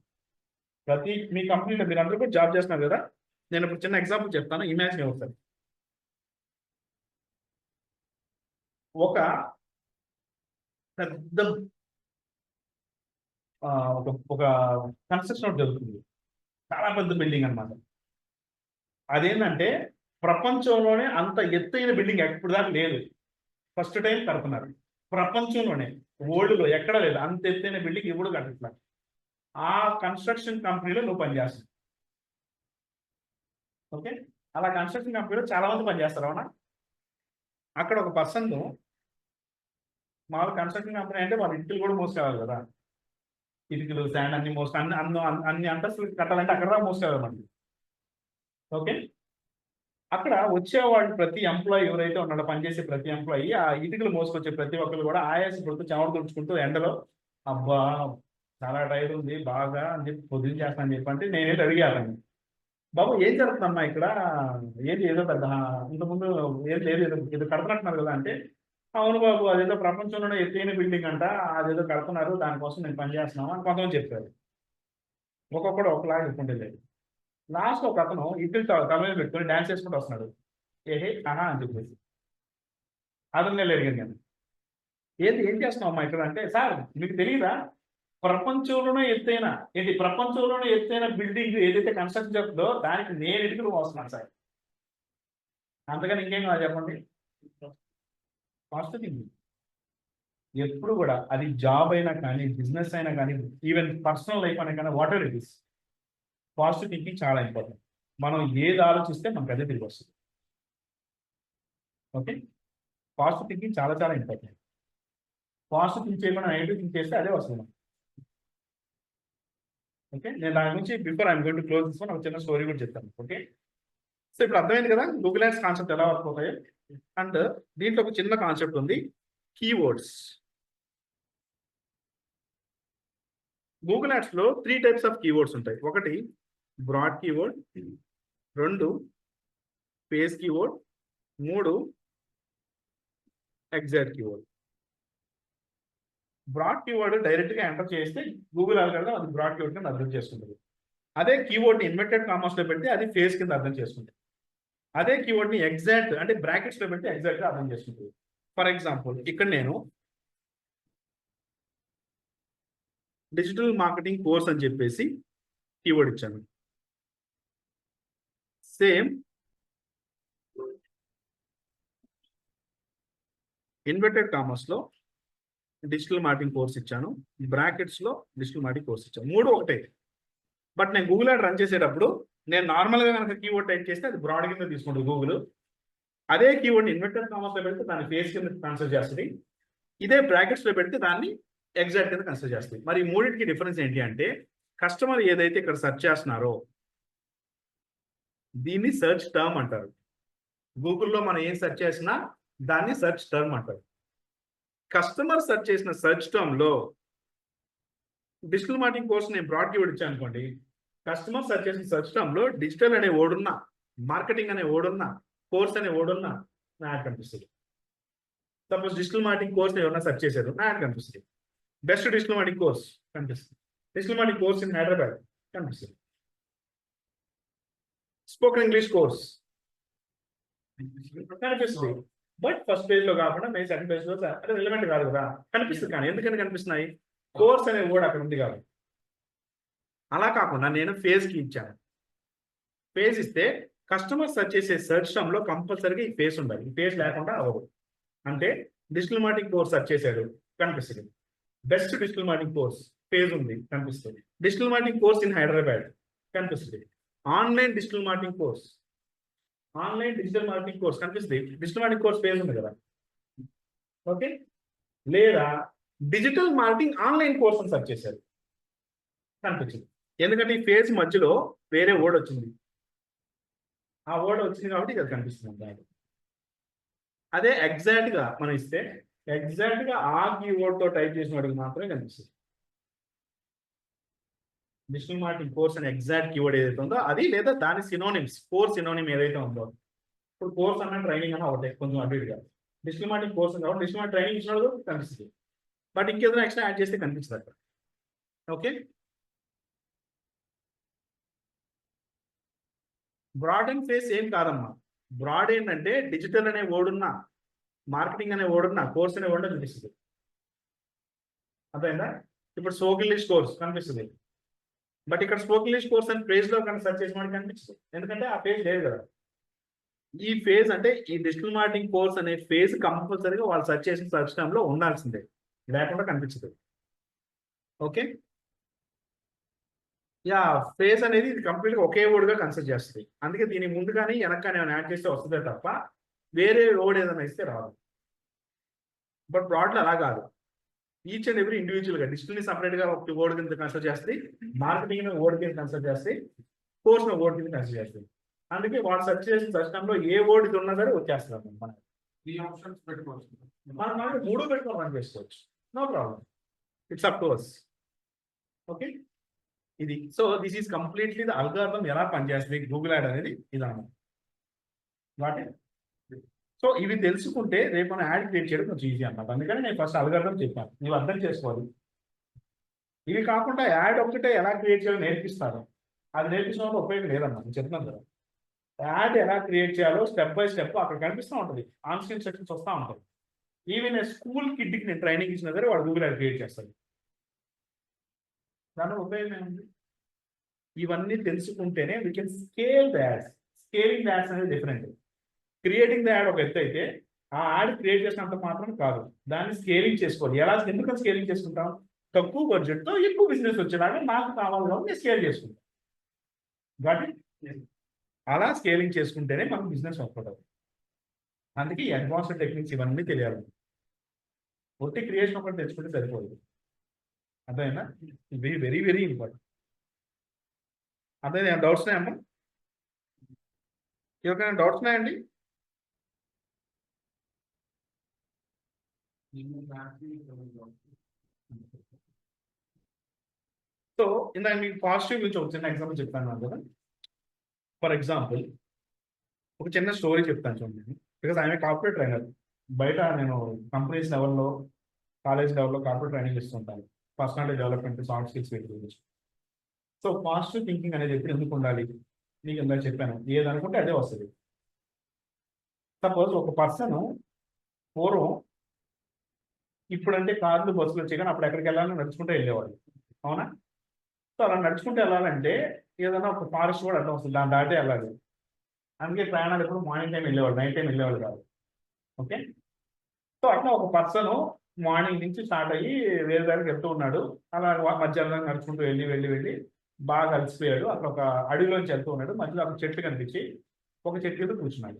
ప్రతి మీ కంపెనీలో మీరు అందరూ కూడా జాబ్ చేస్తున్నారు కదా, నేను ఇప్పుడు చిన్న ఎగ్జాంపుల్ చెప్తాను, ఇమాజిన్ అవుతాను. ఒక పెద్ద ఒక కన్స్ట్రక్షన్ జరుగుతుంది, చాలా పెద్ద బిల్డింగ్ అనమాట. అదేంటంటే ప్రపంచంలోనే అంత ఎత్తైన బిల్డింగ్ ఎప్పుడు దాకా లేదు, ఫస్ట్ టైం కడుతున్నారు ప్రపంచంలోనే. వరల్డ్లో ఎక్కడ లేదు అంత ఎత్తైన బిల్డింగ్, ఎప్పుడు కట్టట్లేదు. ఆ కన్స్ట్రక్షన్ కంపెనీలో నువ్వు పనిచేస్తావు, ఓకే? అలా కన్స్ట్రక్షన్ కంపెనీలో చాలా మంది పనిచేస్తారు, అవునా? అక్కడ ఒక పర్సన్, మామూలు కన్స్ట్రక్షన్ కంపెనీ అంటే వాళ్ళ ఇటుకలు కూడా మోసుకోవాలి కదా, ఇటుకలు శాండ్ అన్ని అన్ని అంతస్తులు కట్టాలంటే అక్కడ మోసుకోవాలి మనకి, ఓకే? అక్కడ వచ్చేవాళ్ళు ప్రతి ఎంప్లాయీ ఎవరైతే ఉన్నాడో, పనిచేసే ప్రతి ఎంప్లాయీ ఆ ఇటుకలు మోసుకొచ్చే ప్రతి ఒక్కరు కూడా ఆయాసపడుతూ చెమట తుడుచుకుంటూ ఎండలో, అబ్బా చాలా టైర్ ఉంది బాగా అని చెప్పి పొద్దున్న చేస్తానని చెప్పి అంటే నేనేది అడిగాను, బాబు ఏం జరుగుతుందమ్మా ఇక్కడ, ఏది ఏదో పెద్ద ఇంతకుముందు ఏది లేదు ఏదో కడుతున్నట్టున్నారు కదా అంటే, అవును బాబు అదేదో ప్రపంచంలోనే ఎత్తైన బిల్డింగ్ అంట, అదేదో కడుతున్నారు, దానికోసం నేను పనిచేస్తున్నాను అని కొంతమంది చెప్పారు. ఒక్కొక్కడు ఒకలాగా చెప్పుకుంటే లేదు. లాస్ట్ ఒక అతను ఇద్దరు తల మీద పెట్టుకొని డ్యాన్స్ చేసుకుంటూ వస్తున్నాడు, ఏహే ఆహా అని చెప్పేసి. అతను నేను అడిగాను, ఏం చేస్తున్నావు అమ్మా ఇక్కడ అంటే, సార్ మీకు తెలియదా ప్రపంచంలోనే ఎత్తైన ప్రపంచంలోనే ఎత్తైన బిల్డింగ్ ఏదైతే కన్స్ట్రక్షన్ జరుగుతుందో దానికి నేను ఇటుకలు మోస్తున్నాను సార్. అంతగాని ఇంకేం కాదు చెప్పండి. పాజిటివ్ థింకింగ్ ఎప్పుడు కూడా, అది జాబ్ అయినా కానీ, బిజినెస్ అయినా కానీ, ఈవెన్ పర్సనల్ లైఫ్ అయినా కానీ, what ever it is, positive thinking చాలా ఇంపార్టెంట్. మనం ఏది ఆలోచిస్తే మనకు అదే తిరిగి వస్తుంది, ఓకే? పాజిటివ్ థింకింగ్ చాలా చాలా ఇంపార్టెంట్. పాజిటివ్ థింక్ చేయకుండా నెగిటివ్ థింక్ చేస్తే అదే వస్తుంది, ఓకే? నేను దాని గురించి before I'm going to close this one ఒక చిన్న స్టోరీ కూడా చెప్తాను, ఓకే? సో ఇప్పుడు అర్థమైంది కదా గూగుల్ యాడ్స్ కాన్సెప్ట్ ఎలా వర్క్ అవుతాయి. అండ్ దీంట్లో ఒక చిన్న కాన్సెప్ట్ ఉంది, కీవర్డ్స్. గూగుల్ యాడ్స్లో 3 టైప్స్ ఆఫ్ కీవర్డ్స్ ఉంటాయి. ఒకటి broad keyword, 2 page keyword, 3 exact keyword. Broad keyword డైరెక్ట్గా ఎంటర్ చేస్తే గూగుల్ అల్గోరిథం అది బ్రాడ్ కీవర్డ్ కింద అర్థం చేసుకుంటుంది. అదే కీవర్డ్ని ఇన్వర్టెడ్ కామర్స్లో పెడితే అది ఫేజ్ కింద అర్థం చేసుకుంటుంది. అదే కీవర్డ్ని ఎగ్జాక్ట్ అంటే బ్రాకెట్స్లో పెడితే ఎగ్జాక్ట్గా అర్థం చేసుకుంటుంది. ఫర్ ఎగ్జాంపుల్ ఇక్కడ నేను డిజిటల్ మార్కెటింగ్ కోర్స్ అని చెప్పేసి కీవర్డ్ ఇచ్చాను. సేమ్ ఇన్వర్టెడ్ కామర్స్లో డిజిటల్ మార్కెటింగ్ కోర్స్ ఇచ్చాను, బ్రాకెట్స్ లో డిజిటల్ మార్కెటింగ్ కోర్స్ ఇచ్చాను, మూడు ఒకటే. బట్ నేను గూగుల్ యాడ్ రన్ చేసేటప్పుడు నేను నార్మల్ గా కనుక కీవర్డ్ టైప్ చేస్తే అది బ్రాడ్ కింద తీసుకుంటుంది గూగుల్. అదే కీవర్డ్ ఇన్వర్టెడ్ కామర్స్ లో పెడితే దాన్ని ఫేస్ కింద కన్సిడర్ చేస్తుంది. ఇదే బ్రాకెట్స్ లో పెడితే దాన్ని ఎగ్జాక్ట్ కింద కన్సిడర్ చేస్తుంది. మరి ఈ మూడింటికి డిఫరెన్స్ ఏంటి అంటే, కస్టమర్ ఏదైతే ఇక్కడ సెర్చ్ చేస్తున్నారో దీన్ని సెర్చ్ టర్మ్ అంటారు. గూగుల్లో మనం ఏం సెర్చ్ చేసినా దాన్ని సెర్చ్ టర్మ్ అంటారు. కస్టమర్ సెర్చ్ చేసిన సెర్చ్ టర్మ్ లో డిజిటల్ మార్కెటింగ్ కోర్స్ నేను బ్రాడ్ కీవర్డ్ ఇచ్చాను అనుకోండి, కస్టమర్ సెర్చ్ చేసిన సెర్చ్ టర్మ్ లో డిజిటల్ అనే ఓడున్నా, మార్కెటింగ్ అనే ఓడున్నా, కోర్స్ అనే ఓడున్నా నా యాడ్ కనిపిస్తుంది. సపోజ్ డిజిటల్ మార్కెటింగ్ కోర్స్ ఎవరైనా సెర్చ్ చేశారు, నా యాడ్ కనిపిస్తుంది. బెస్ట్ డిజిటల్ మార్కెటింగ్ కోర్స్ కనిపిస్తుంది. Digital marketing course in Hyderabad కనిపిస్తుంది. స్పోకెన్ ఇంగ్లీష్ కోర్స్ కనిపిస్తుంది. బట్ ఫస్ట్ పేజ్ లో కాకుండా మేము సెకండ్ పేజ్ లో అది రిలవెంట్ కాదు కదా, కనిపిస్తుంది. కానీ ఎందుకని కనిపిస్తున్నాయి? కోర్స్ అనే వర్డ్ అక్కడ ఉంది కాబట్టి. అలా కాకుండా నేను ఫేజ్ కి ఇచ్చాను. ఫేజ్ ఇస్తే కస్టమర్ సెర్చ్ చేసే సెర్చ్ టర్మ్ లో కంపల్సరీగా ఈ ఫేజ్ ఉండాలి. ఈ ఫేజ్ లేకుండా అవ్వదు. అంటే డిజిటల్ మార్కెటింగ్ కోర్స్ సెర్చ్ చేశాడు, కనిపిస్తుంది. Best digital marketing course phase ఉంది, కనిపిస్తుంది. Digital marketing course in Hyderabad కనిపిస్తుంది. Online digital marketing course, online digital marketing course కనిపిస్తుంది. డిజిటల్ మార్కెటింగ్ కోర్స్ పేజ్ ఉంది కదా, ఓకే. లేదా డిజిటల్ మార్కెటింగ్ ఆన్లైన్ కోర్స్ అని సెర్చ్ చేశారు, కనిపించింది. ఎందుకంటే ఈ పేజ్ మధ్యలో వేరే వర్డ్ వచ్చింది. ఆ వర్డ్ వచ్చింది కాబట్టి ఇది కనిపిస్తుంది. అదే ఎగ్జాక్ట్ గా మనం ఇస్తే ఎగ్జాక్ట్ గా ఆ కీవర్డ్ తో టైప్ చేసిన వాడికి మాత్రమే కనిపిస్తుంది. డిజిటల్ మార్కెటింగ్ కోర్స్ అనే ఎగ్జాక్ట్ కీవర్డ్ ఏదైతే ఉందో అది, లేదా దాని సినోనిమ్స్, కోర్స్ సినోనిమ్ ఏదైతే ఉందో. ఇప్పుడు కోర్స్ అన్న ట్రైనింగ్ అన్న ఒకటే, కొంచెం అటు ఇటుగా. డిజిటల్ మార్కెటింగ్ కోర్స్ కాబట్టి డిజిటల్ మార్కెటింగ్ ట్రైనింగ్ ఇచ్చినప్పుడు కనిపిస్తుంది. బట్ ఇంకేదైనా ఎక్స్ట్రా యాడ్ చేస్తే కనిపిస్తుంది అక్కడ. ఓకే. బ్రాడ్ అండ్ ఫేస్ ఏం కాదమ్మా. బ్రాడ్ ఏంటంటే డిజిటల్ అనే వర్డ్ ఉన్నా, మార్కెటింగ్ అనే వర్డ్ ఉన్నా, కోర్స్ అనే వర్డ్ కనిపిస్తుంది. అర్థమైందా? ఇప్పుడు స్పోకెన్ ఇంగ్లీష్ కోర్స్ కనిపిస్తుంది. బట్ ఇక్కడ స్పోకెన్ ఇంగ్లీష్ కోర్స్ అని పేజ్ లో కనుక సెర్చ్ చేసిన వాడికి కనిపిస్తుంది. ఎందుకంటే ఆ పేజ్ లేదు కదా. ఈ ఫేజ్ అంటే ఈ డిజిటల్ మార్కెటింగ్ కోర్స్ అనే ఫేజ్ కంపల్సరీగా వాళ్ళు సెర్చ్ చేసిన సెర్చ్ టర్మ్ లో ఉండాల్సిందే, లేకుండా కనిపించదు. ఓకే. యా, ఫేజ్ అనేది ఇది కంప్లీట్ గా ఒకే వర్డ్ గా కన్సిడర్ చేస్తుంది. అందుకే దీని ముందు కానీ వెనక కానీ ఏమైనా యాడ్ చేస్తే వస్తుందే తప్ప వేరే వర్డ్ ఏదైనా ఇస్తే రాదు. బట్ బ్రాడ్లో అలా కాదు. ఈచ్ అండ్ ఎవ్రీ ఇండివిజువల్ గా డిజిటల్ ని సపరేట్ గా ఒక వర్డ్ కింద కన్సిడర్ చేస్తుంది, మార్కెటింగ్ వర్డ్ కింద కన్సిడర్ చేస్తుంది, కోర్స్ వర్డ్ కింద కన్సిడర్ చేస్తుంది. అందుకే వాళ్ళు సెర్చ్ చేసిన సెర్చ్ టర్మ్ లో ఏ వర్డ్ ఇది ఉన్నా సరే వచ్చేస్తున్నారు. మనం ఈ ఆప్షన్స్ పెట్టుకోవచ్చు. మనం మూడు పెట్టుకొని రన్ చేసుకోవచ్చు, no problem. It's up to us. Okay. ఇది so this is completely the algorithm ఎలా పనిచేస్తుంది గూగుల్ యాడ్ అనేది ఇదన్నమాట. వాటి సో ఇవి తెలుసుకుంటే రేపు మనం యాడ్ క్రియేట్ చేయడం కొంచెం ఈజీ అన్నమాట. అందుకని నేను ఫస్ట్ అల్గారిథం చెప్పాను, నువ్వు అర్థం చేసుకోవాలి. ఇవి కాకుండా యాడ్ ఒకటే ఎలా క్రియేట్ చేయాలో నేర్పిస్తారు, అది నేర్పించడం ఉపయోగం లేదమ్మా. నేను చెప్తున్నాను కదా, యాడ్ ఎలా క్రియేట్ చేయాలో స్టెప్ బై స్టెప్ అక్కడ కనిపిస్తూ ఉంటుంది, ఆన్ స్క్రీన్ సెక్షన్స్ వస్తూ ఉంటాయి. ఈవెన్ స్కూల్ కిడ్కి నేను ట్రైనింగ్ ఇచ్చిన సరే వాడు గూగుల్ యాడ్ క్రియేట్ చేస్తాడు. దాని ఉపయోగం ఏముంది? ఇవన్నీ తెలుసుకుంటేనే we can scale the ads. Scaling the ads అనేది డిఫరెంట్. క్రియేటింగ్ ద యాడ్ ఒక ఎత్తు అయితే, ఆ యాడ్ క్రియేట్ చేసినంత మాత్రం కాదు, దాన్ని స్కేలింగ్ చేసుకోవాలి. ఎలా, ఎందుకని స్కేలింగ్ చేసుకుంటాం? తక్కువ బడ్జెట్ తో ఎక్కువ బిజినెస్ వచ్చేలాగా నాకు కావాలి కాబట్టి నేను స్కేల్ చేసుకుంటాం. కాబట్టి అలా స్కేలింగ్ చేసుకుంటేనే మనకు బిజినెస్ వర్కౌట్ అవుతుంది. అందుకే ఈ అడ్వాన్స్డ్ టెక్నిక్స్ ఇవన్నీ తెలియాలి. ఒట్టి క్రియేషన్ ఒకటి తెచ్చుకుంటే సరిపోదు. అర్థమైనా? Very very very important. అదే డౌట్స్ ఉన్నాయమ్మా? ఎవరికైనా డౌట్స్ ఉన్నాయండి? సో ఇందాక మీకు పాజిటివ్ గురించి ఒక చిన్న ఎగ్జాంపుల్ చెప్తాను కదా. ఫర్ ఎగ్జాంపుల్ ఒక చిన్న స్టోరీ చెప్తాను చూడండి. Because I'm a corporate trainer. బయట నేను కంపెనీస్ లెవెల్లో, కాలేజ్ లెవెల్లో కార్పొరేట్ ట్రైనింగ్ ఇస్తుంటాను. పర్సనాలిటీ డెవలప్మెంట్, సాఫ్ట్ స్కిల్స్ వీటి గురించి. సో పాజిటివ్ థింకింగ్ అనేది ఎప్పుడు ఎందుకు ఉండాలి నీకు ఇందాక చెప్పాను. ఏదనుకుంటే అదే వస్తుంది. సపోజ్ ఒక పర్సన్ పూర్వం ఇప్పుడంటే కార్లు, బస్సులు వచ్చాయి, కానీ అప్పుడు ఎక్కడికి వెళ్ళాలని నడుచుకుంటూ వెళ్ళేవాడు. అవునా? సో అలా నడుచుకుంటూ వెళ్ళాలంటే ఏదైనా ఒక ఫారెస్ట్ కూడా అడ్డం వస్తుంది, దాన్ని దాటే వెళ్ళాలి. అందుకే ప్రయాణాలు ఎప్పుడు మార్నింగ్ టైం వెళ్ళేవాడు, నైట్ టైం వెళ్ళేవాడు కాదు. ఓకే. సో అట్లా ఒక పర్సన్ మార్నింగ్ నుంచి స్టార్ట్ అయ్యి వేరే దగ్గరికి వెళ్తూ ఉన్నాడు. అలా మధ్యాహ్నం నడుచుకుంటూ వెళ్ళి బాగా అలసిపోయాడు. అక్కడ ఒక అడవిలోంచి వెళ్తూ ఉన్నాడు. మధ్యలో ఒక చెట్టు కనిపించి ఒక చెట్టు మీద కూర్చున్నాడు.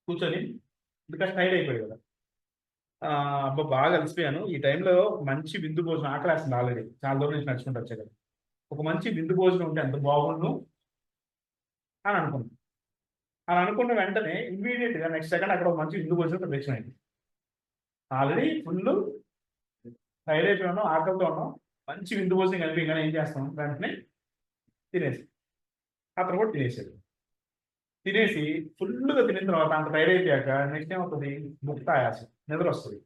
కూర్చొని ఇంకా టైర్డ్ అయిపోయాడు కదా. అబ్బా బాగా అలసిపోయాను, ఈ టైంలో మంచి విందు భోజనం, ఆకలేస్తుంది ఆల్రెడీ చాలా దూరం నుంచి నడుచుకుంటూ వచ్చాడు. ఒక మంచి విందు భోజనం ఉంటే ఎంత బాగుండు అని అనుకున్నాను. అలా అనుకున్న వెంటనే ఇమ్మీడియట్ గా నెక్స్ట్ సెకండ్ అక్కడ ఒక మంచి విందు భోజనం ప్రత్యక్షం అయింది. ఆల్రెడీ ఫుల్ టైర్డ్ అయిపోయాను, ఆకలితో ఉన్నాం, మంచి విందు భోజనం కనిపించగానే ఏం చేస్తాం, వెంటనే తినేసి అతను కూడా తినేసాడు. తినేసి ఫుల్గా తినిన తర్వాత అంత టైర్డ్ అయిపోయాక నెక్స్ట్ ఏమవుతుంది, ముక్త ఆయాసం, నిద్ర వస్తుంది.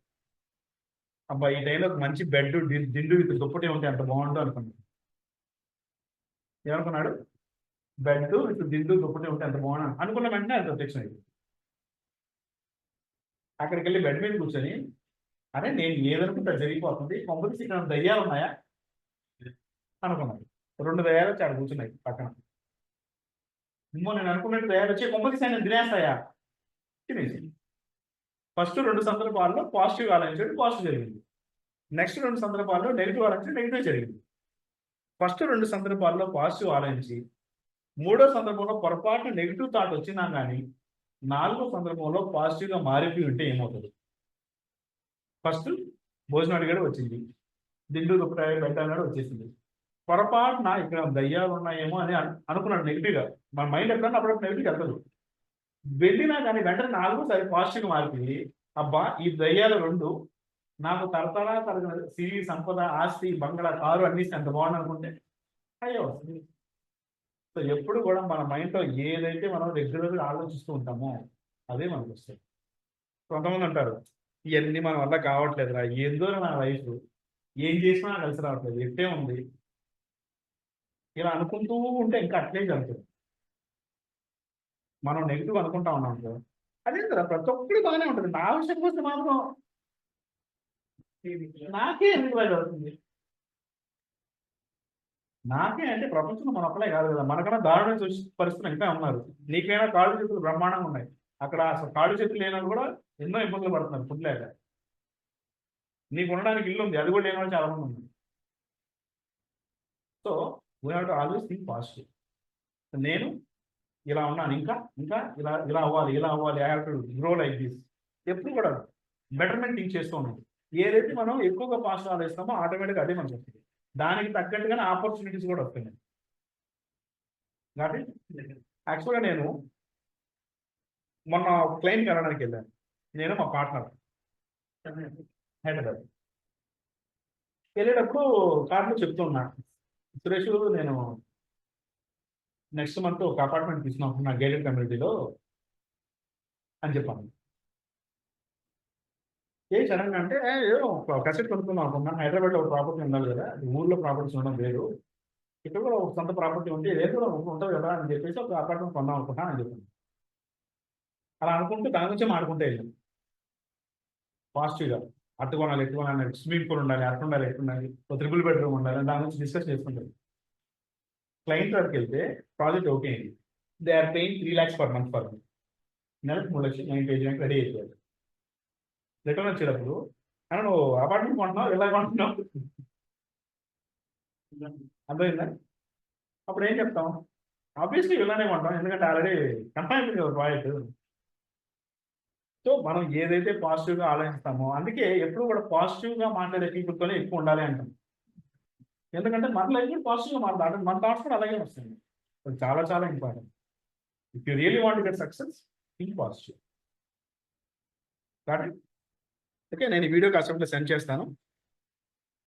అబ్బా ఈ టైంలో ఒక మంచి బెడ్ దిండు విత్ దుప్పటి ఉంటే ఎంత బాగుండు అనుకున్నాడు. ఏమనుకున్నాడు, బెడ్ విత్ దిండు దుప్పటి ఉంటే ఎంత బాగుండు అనుకున్న వెంటనే అది ప్రత్యక్షం అయింది. అక్కడికి వెళ్ళి బెడ్ మీద కూర్చొని, అరే నేను ఏదనుకుంటే జరిగిపోతుంది, కొంపదీసి ఇక్కడ దయ్యాలు ఉన్నాయా అనుకున్నాడు. 2 దయ్యాలు వచ్చి అక్కడ కూర్చున్నాయి పక్కన. నేను అనుకున్నట్టు దయ్యాలు వచ్చి కొంపదీసి ఆయన తినేస్తాయా, తినేసి ఫస్ట్ 2 సందర్భాల్లో పాజిటివ్ ఆలోచించాడు, పాజిటివ్ జరిగింది. నెక్స్ట్ 2 సందర్భాల్లో నెగిటివ్ ఆలోచించి నెగిటివ్ జరిగింది. ఫస్ట్ 2 సందర్భాల్లో పాజిటివ్ ఆలోచించి 3వ సందర్భంలో పొరపాటున నెగిటివ్ థాట్ వచ్చినా కానీ 4వ సందర్భంలో పాజిటివ్గా మారిపోయి ఉంటే ఏమవుతుంది, ఫస్ట్ భోజనం అడిగాడు వచ్చింది, దిండు దుప్పటి బెడ్ అన్నాడు వచ్చేసింది. పొరపాటున ఇక్కడ దయ్యాలు ఉన్నాయేమో అని అనుకున్నాడు నెగిటివ్గా. మన మైండ్ ఎప్పుడన్నా అప్పుడప్పుడు నెగిటివ్ వెళ్తుంది. వెళ్ళినా కానీ వెంటనే 4వసారి పాజిటివ్గా మారిపోయి, అబ్బా ఈ దయ్యాలు 2 నాకు తరతరా తరగతి సిరి సంపద ఆస్తి బంగ్లా కారు అన్ని ఎంత బాగుంది అనుకుంటే అయ్యో వస్తుంది. సో ఎప్పుడు కూడా మన మైండ్లో ఏదైతే మనం రెగ్యులర్గా ఆలోచిస్తూ ఉంటామో అదే మనకు వస్తుంది. కొంతమంది అంటారు, ఇవన్నీ మన వల్ల కావట్లేదురా, ఏందో నా లైఫ్, ఏం చేసినా కలిసి రావట్లేదు, ఎట్టే ఉంది, ఇలా అనుకుంటూ ఉంటే ఇంకా అట్లే జరుగుతుంది. మనం నెగిటివ్ అనుకుంటా ఉన్నాం సార్, అదే కదా ప్రతి ఒక్కటి బాగానే ఉంటుంది, నా విషయం కోసం మాత్రం నాకే ఎందుకు వైజ్ అవుతుంది. నాకే అంటే ప్రపంచంలో మన ఒక్కలే కాదు కదా, మనకన్నా దారుణ పరిస్థితులు ఇంకా ఉన్నారు. నీకైనా కాళ్ళు చేతులు బ్రహ్మాండంగా ఉన్నాయి, అక్కడ అసలు కాళ్ళు చేతులు లేని కూడా ఎన్నో ఇబ్బందులు పడుతున్నారు ఫుడ్ లేక. నీకు ఉండడానికి ఇల్లు ఉంది, అది కూడా లేని వాళ్ళు చాలా మంది ఉన్నారు. So we have to always think positive. నేను ఇలా ఉన్నాను, ఇంకా ఇంకా ఇలా అవ్వాలి, I have to grow like this. ఎప్పుడు కూడా బెటర్మెంట్ థింక్ చేస్తూ ఉన్నాం. ఏదైతే మనం ఎక్కువగా పాజిటివ్ ఆలోచిస్తామో ఆటోమేటిక్గా అదే మనకు వస్తుంది. దానికి తగ్గట్టుగానే ఆపర్చునిటీస్ కూడా వస్తున్నాయి. కాబట్టి యాక్చువల్గా నేను మొన్న క్లైంట్కి వెళ్ళడానికి వెళ్ళాను, నేను మా పార్ట్నర్ హైదరాబాద్. వెళ్ళేటప్పుడు కార్లో చెప్తున్నా, సురేష్ నేను నెక్స్ట్ మంత్ ఒక అపార్ట్మెంట్ తీసుకున్నాను నా గేటెడ్ కమ్యూనిటీలో అని చెప్పాను. ఏ సడన్గా అంటే ఏదో కసెట్ కొనుక్కుందాం అనుకున్నాను, హైదరాబాద్లో ఒక ప్రాపర్టీ ఉండాలి కదా, ఊర్లో ప్రాపర్టీస్ ఉండడం వేరు, ఇక్కడ కూడా ఒక సొంత ప్రాపర్టీ ఉంటే ఏదో ఉంటుంది కదా అని చెప్పేసి ఒక అపార్ట్మెంట్ కొందాం అనుకుంటాను అని చెప్పాను. అలా అనుకుంటూ దాని నుంచి మాడుకుంటే వెళ్ళాను పాజిటివ్గా. అటు కొనాలి, ఎటు కొనాలి, స్విమ్మింగ్ పూల్ ఉండాలి, అటు ఉండాలి, ఎటు ఉండాలి, ఒక 3 బెడ్రూమ్ ఉండాలి, దాని నుంచి డిస్కస్ చేసుకుంటాను. క్లయింట్ వరకు వెళ్తే ప్రాజెక్ట్ ఓకే అయింది. They are paying 3 lakhs per month for me. నెలకు 3 లక్షలు 9 పేజీ రెడీ అయిపోయాడు. రిటర్న్ వచ్చేటప్పుడు అన్న నువ్వు అపార్ట్మెంట్ కొంటున్నావు, ఎలా కొంటున్నావు అర్థమైందా? అప్పుడు ఏం చెప్తాం, ఆబ్వియస్లీ ఇలానే కొంటాం, ఎందుకంటే ఆల్రెడీ కన్ఫర్మ్ అయిపోయింది కదా ప్రాజెక్ట్. సో మనం ఏదైతే పాజిటివ్గా ఆలోచిస్తామో, అందుకే ఎప్పుడు కూడా పాజిటివ్గా మాట్లాడే పీపుల్తోనే ఎక్కువ ఉండాలి అంటాం. ఎందుకంటే మన లైఫ్ కూడా పాజిటివ్గా మాట్లాడాలి, మన థాట్స్ కూడా అలాగే వస్తుంది. అది చాలా చాలా important. If you really want to get success, think positive. కాబట్టి ఓకే, నేను ఈ వీడియో కాసేపులో సెండ్ చేస్తాను.